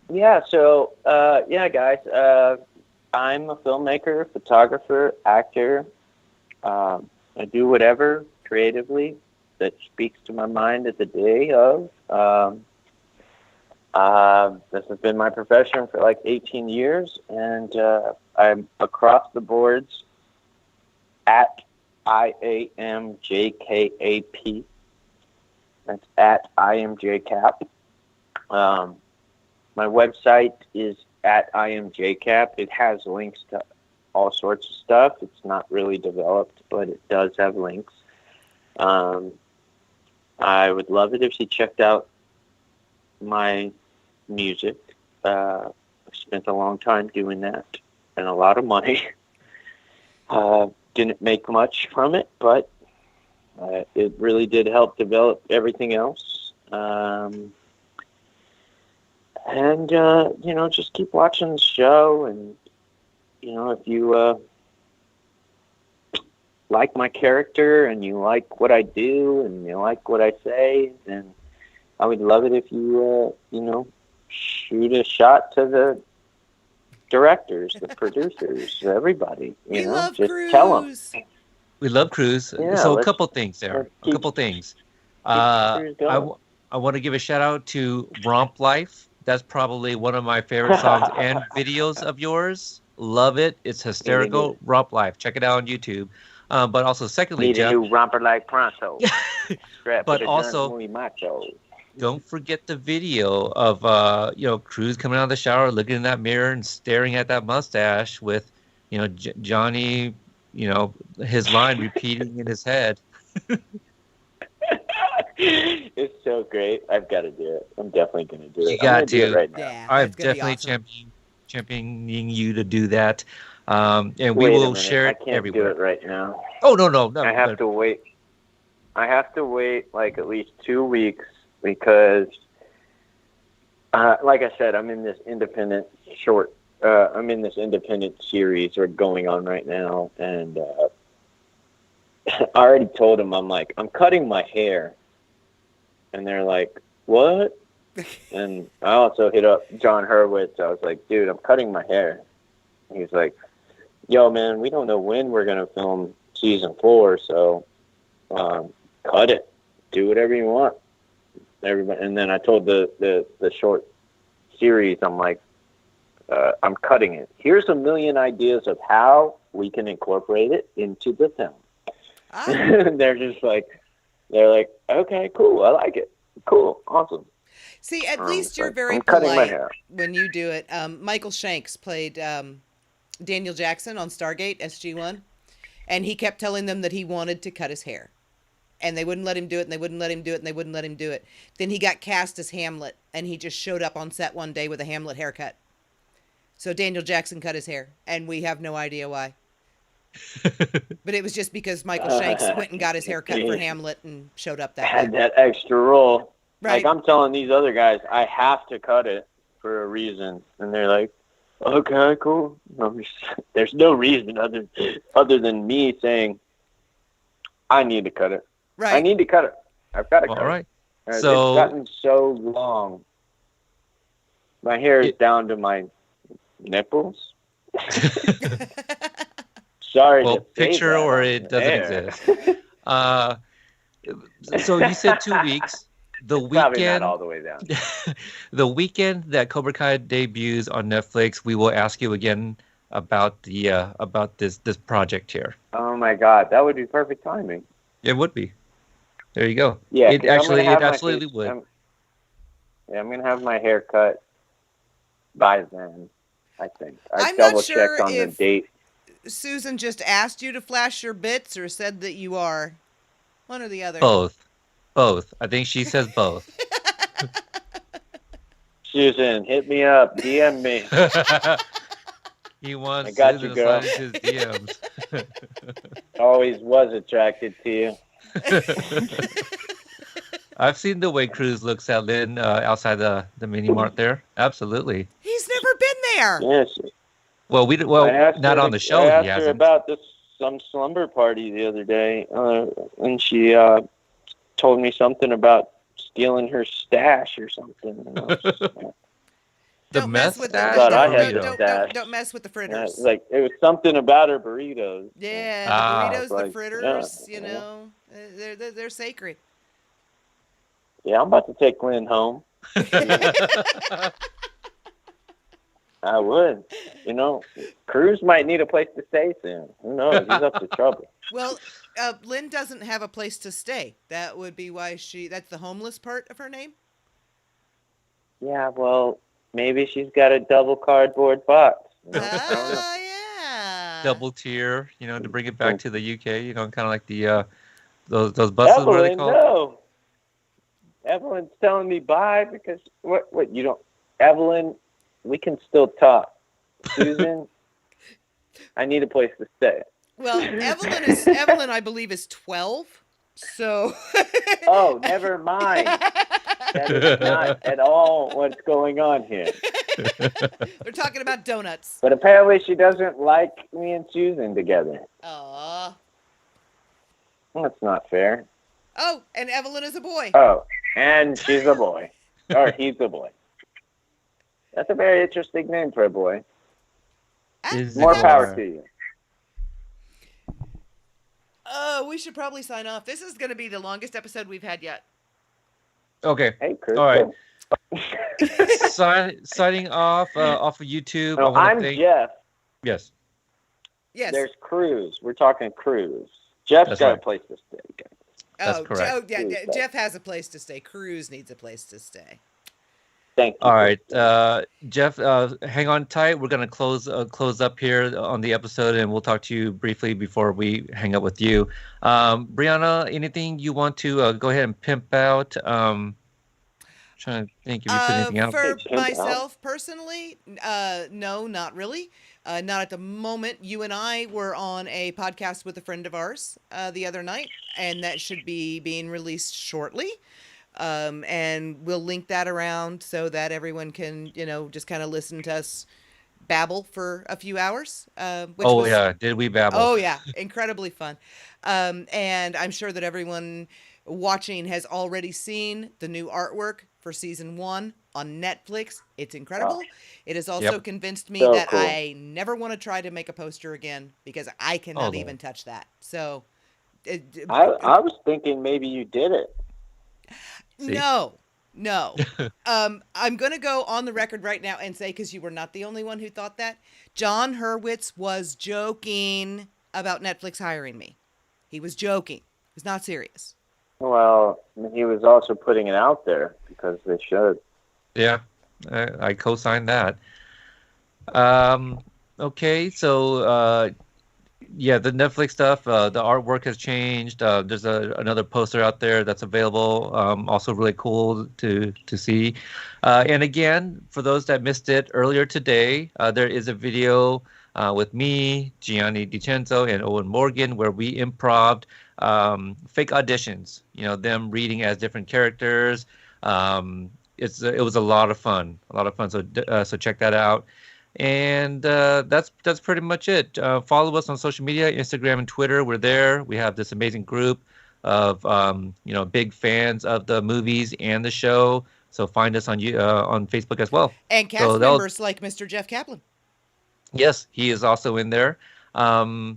I'm a filmmaker, photographer, actor. I do whatever creatively that speaks to my mind at the day of. This has been my profession for like 18 years, and I'm across the boards at IAMJKAP. That's at IMJCap. My website is at IMJCap. It has links to all sorts of stuff. It's not really developed, but it does have links. I would love it if you checked out my music. I spent a long time doing that and a lot of money. Didn't make much from it, but it really did help develop everything else. And just keep watching the show. And if you like my character and you like what I do and you like what I say, then I would love it if you shoot a shot to the directors, the producers, everybody. We love just Cruz. tell them. We love Cruz. Yeah, So a couple things there. A couple things. Cruz I going. want to give a shout out to Romp Life. That's probably one of my favorite songs and videos of yours. Love it. It's hysterical. Romp Life. Check it out on YouTube. But also, secondly, Need Jeff. a new romper like pronto. But also, muy macho. Don't forget the video of Cruz coming out of the shower, looking in that mirror and staring at that mustache with Johnny, his line repeating in his head. It's so great. I've got to do it. I'm definitely going to do it. You got to do it right now. Yeah, I'm that's gonna be definitely awesome. championing you to do that. And we Wait a will minute. share it I can't everywhere. do it right now. Oh, no. I have to wait. I have to wait like at least 2 weeks because, like I said, I'm in this independent series we're going on right now, and I already told them I'm cutting my hair, and they're like, what? And I also hit up John Hurwitz. I was like, dude, I'm cutting my hair. And he's like, yo, man, we don't know when we're gonna film season 4, so cut it, do whatever you want. Everybody, and then I told the short series, I'm like, I'm cutting it. Here's a million ideas of how we can incorporate it into the film. They're like, okay, cool, I like it, cool, awesome. See, at least you're very I'm cutting my polite hair. when you do it. Michael Shanks played Daniel Jackson on Stargate SG-1, and he kept telling them that he wanted to cut his hair. And they wouldn't let him do it, and they wouldn't let him do it, and they wouldn't let him do it. Then he got cast as Hamlet, and he just showed up on set one day with a Hamlet haircut. So Daniel Jackson cut his hair, and we have no idea why. But it was just because Michael Shanks went and got his hair cut for Hamlet and showed up that Had way. that extra role. Right. Like I'm telling these other guys, I have to cut it for a reason, and they're like, okay, cool. There's no reason other than me saying I need to cut it. Right. I need to cut it. I've got to cut All right. it. So It's gotten so long. My hair is down to my nipples. Sorry. well, to say picture that or on it the doesn't air. exist. So you said 2 weeks. The Probably not weekend, all the way down. the weekend that Cobra Kai debuts on Netflix, we will ask you again about this project here. Oh my God, that would be perfect timing. It would be. There you go. Yeah, it absolutely would. I'm gonna have my hair cut by then. I think. I I'm not double sure checked on the if- date. Susan just asked you to flash your bits or said that you are. One or the other. Both. I think she says both. Susan, hit me up, DM me. He wants I got you, to girl. slide his DMs. Always was attracted to you. I've seen the way Cruz looks at Lynn outside the mini mart there. Absolutely. He's never been there. Yes. Well, I asked not her on the show. I He asked her hasn't. about some slumber party the other day, and she told me something about stealing her stash or something. And I was just like, The Don't mess mess with stash. Thought I or had burrito? the don't mess with the fritters. like it was something about her burritos. Yeah, Ah. the burritos, the Like, fritters, yeah. you know, they're sacred. Yeah, I'm about to take Lynn home. I would. Cruz might need a place to stay soon. Who knows? He's up to trouble. Well, Lynn doesn't have a place to stay. That would be why that's the homeless part of her name. Yeah, well, maybe she's got a double cardboard box. Oh, yeah. Double tier, to bring it back to the UK, kind of like the those buses. What are they Evelyn, called? no. Evelyn's telling me bye because what you don't. Evelyn, we can still talk. Susan, I need a place to stay. Well, Evelyn, I believe, is 12. So. Oh, never mind. That is not at all what's going on here. We're talking about donuts. But apparently she doesn't like me and Susan together. Aww. That's not fair. Oh, and Evelyn is a boy. Oh, and she's a boy. Or he's a boy. That's a very interesting name for a boy. More power to you. We should probably sign off. This is going to be the longest episode we've had yet. Okay. Hey, Cruz. All right. Signing off of YouTube. No, I'm Jeff. Yes. Yes. There's Cruz. We're talking Cruz. Jeff's That's got right. a place to stay. That's correct. Oh, yeah, Jeff has a place to stay. Cruz needs a place to stay. Thank you. All right, Jeff, hang on tight. We're gonna close up here on the episode, and we'll talk to you briefly before we hang up with you. Brihana, anything you want to go ahead and pimp out? Trying to think if you put anything out. For myself personally, no, not really. Not at the moment. You and I were on a podcast with a friend of ours the other night, and that should be being released shortly. And we'll link that around so that everyone can, just kind of listen to us babble for a few hours. Yeah, did we babble? Oh yeah, incredibly fun. And I'm sure that everyone watching has already seen the new artwork for season 1 on Netflix. It's incredible. Oh. It has also convinced me that cool. I never want to try to make a poster again because I cannot even touch that. So I was thinking maybe you did it. See? No. I'm going to go on the record right now and say, because you were not the only one who thought that, John Hurwitz was joking about Netflix hiring me. He was joking. He was not serious. Well, he was also putting it out there because they should. Yeah, I co-signed that. Okay, so... yeah, the Netflix stuff, the artwork has changed. There's another poster out there that's available, also really cool to see. And again, for those that missed it earlier today, there is a video with me, Gianni DiCenzo, and Owen Morgan, where we improv'd fake auditions, them reading as different characters. It was a lot of fun, so check that out. And that's pretty much it. Follow us on social media, Instagram and Twitter. We're there. We have this amazing group of big fans of the movies and the show. So find us on Facebook as well. And cast members like Mr. Jeff Kaplan. Yes, he is also in there. I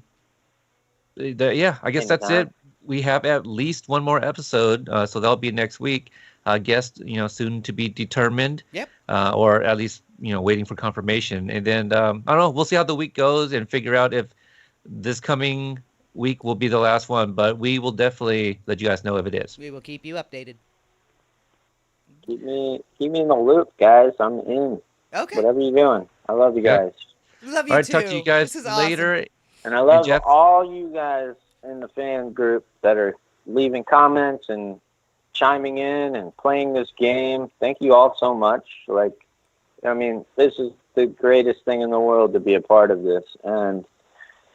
guess that's it. We have at least one more episode, so that'll be next week. Guest, soon to be determined. Yep. Or at least, waiting for confirmation. And then, I don't know, we'll see how the week goes and figure out if this coming week will be the last one. But we will definitely let you guys know if it is. We will keep you updated. Keep me in the loop, guys. I'm in. Okay. Whatever you're doing. I love you guys. Love you all right, too. Talk to you guys later. Awesome. And I love all you guys in the fan group that are leaving comments and chiming in and playing this game. Thank you all so much. This is the greatest thing in the world to be a part of this. And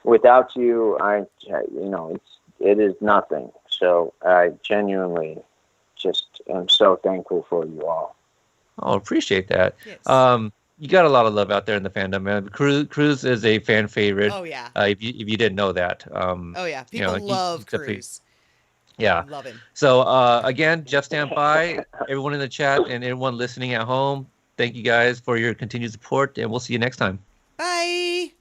without you, it is nothing. So I genuinely am so thankful for you all. Oh, appreciate that. Yes. You got a lot of love out there in the fandom, man. Cruz is a fan favorite. Oh yeah. If you didn't know that. Oh yeah. People love Cruz. Yeah. Love him. So again, Jeff, stand by. Everyone in the chat and everyone listening at home, thank you guys for your continued support, and we'll see you next time. Bye.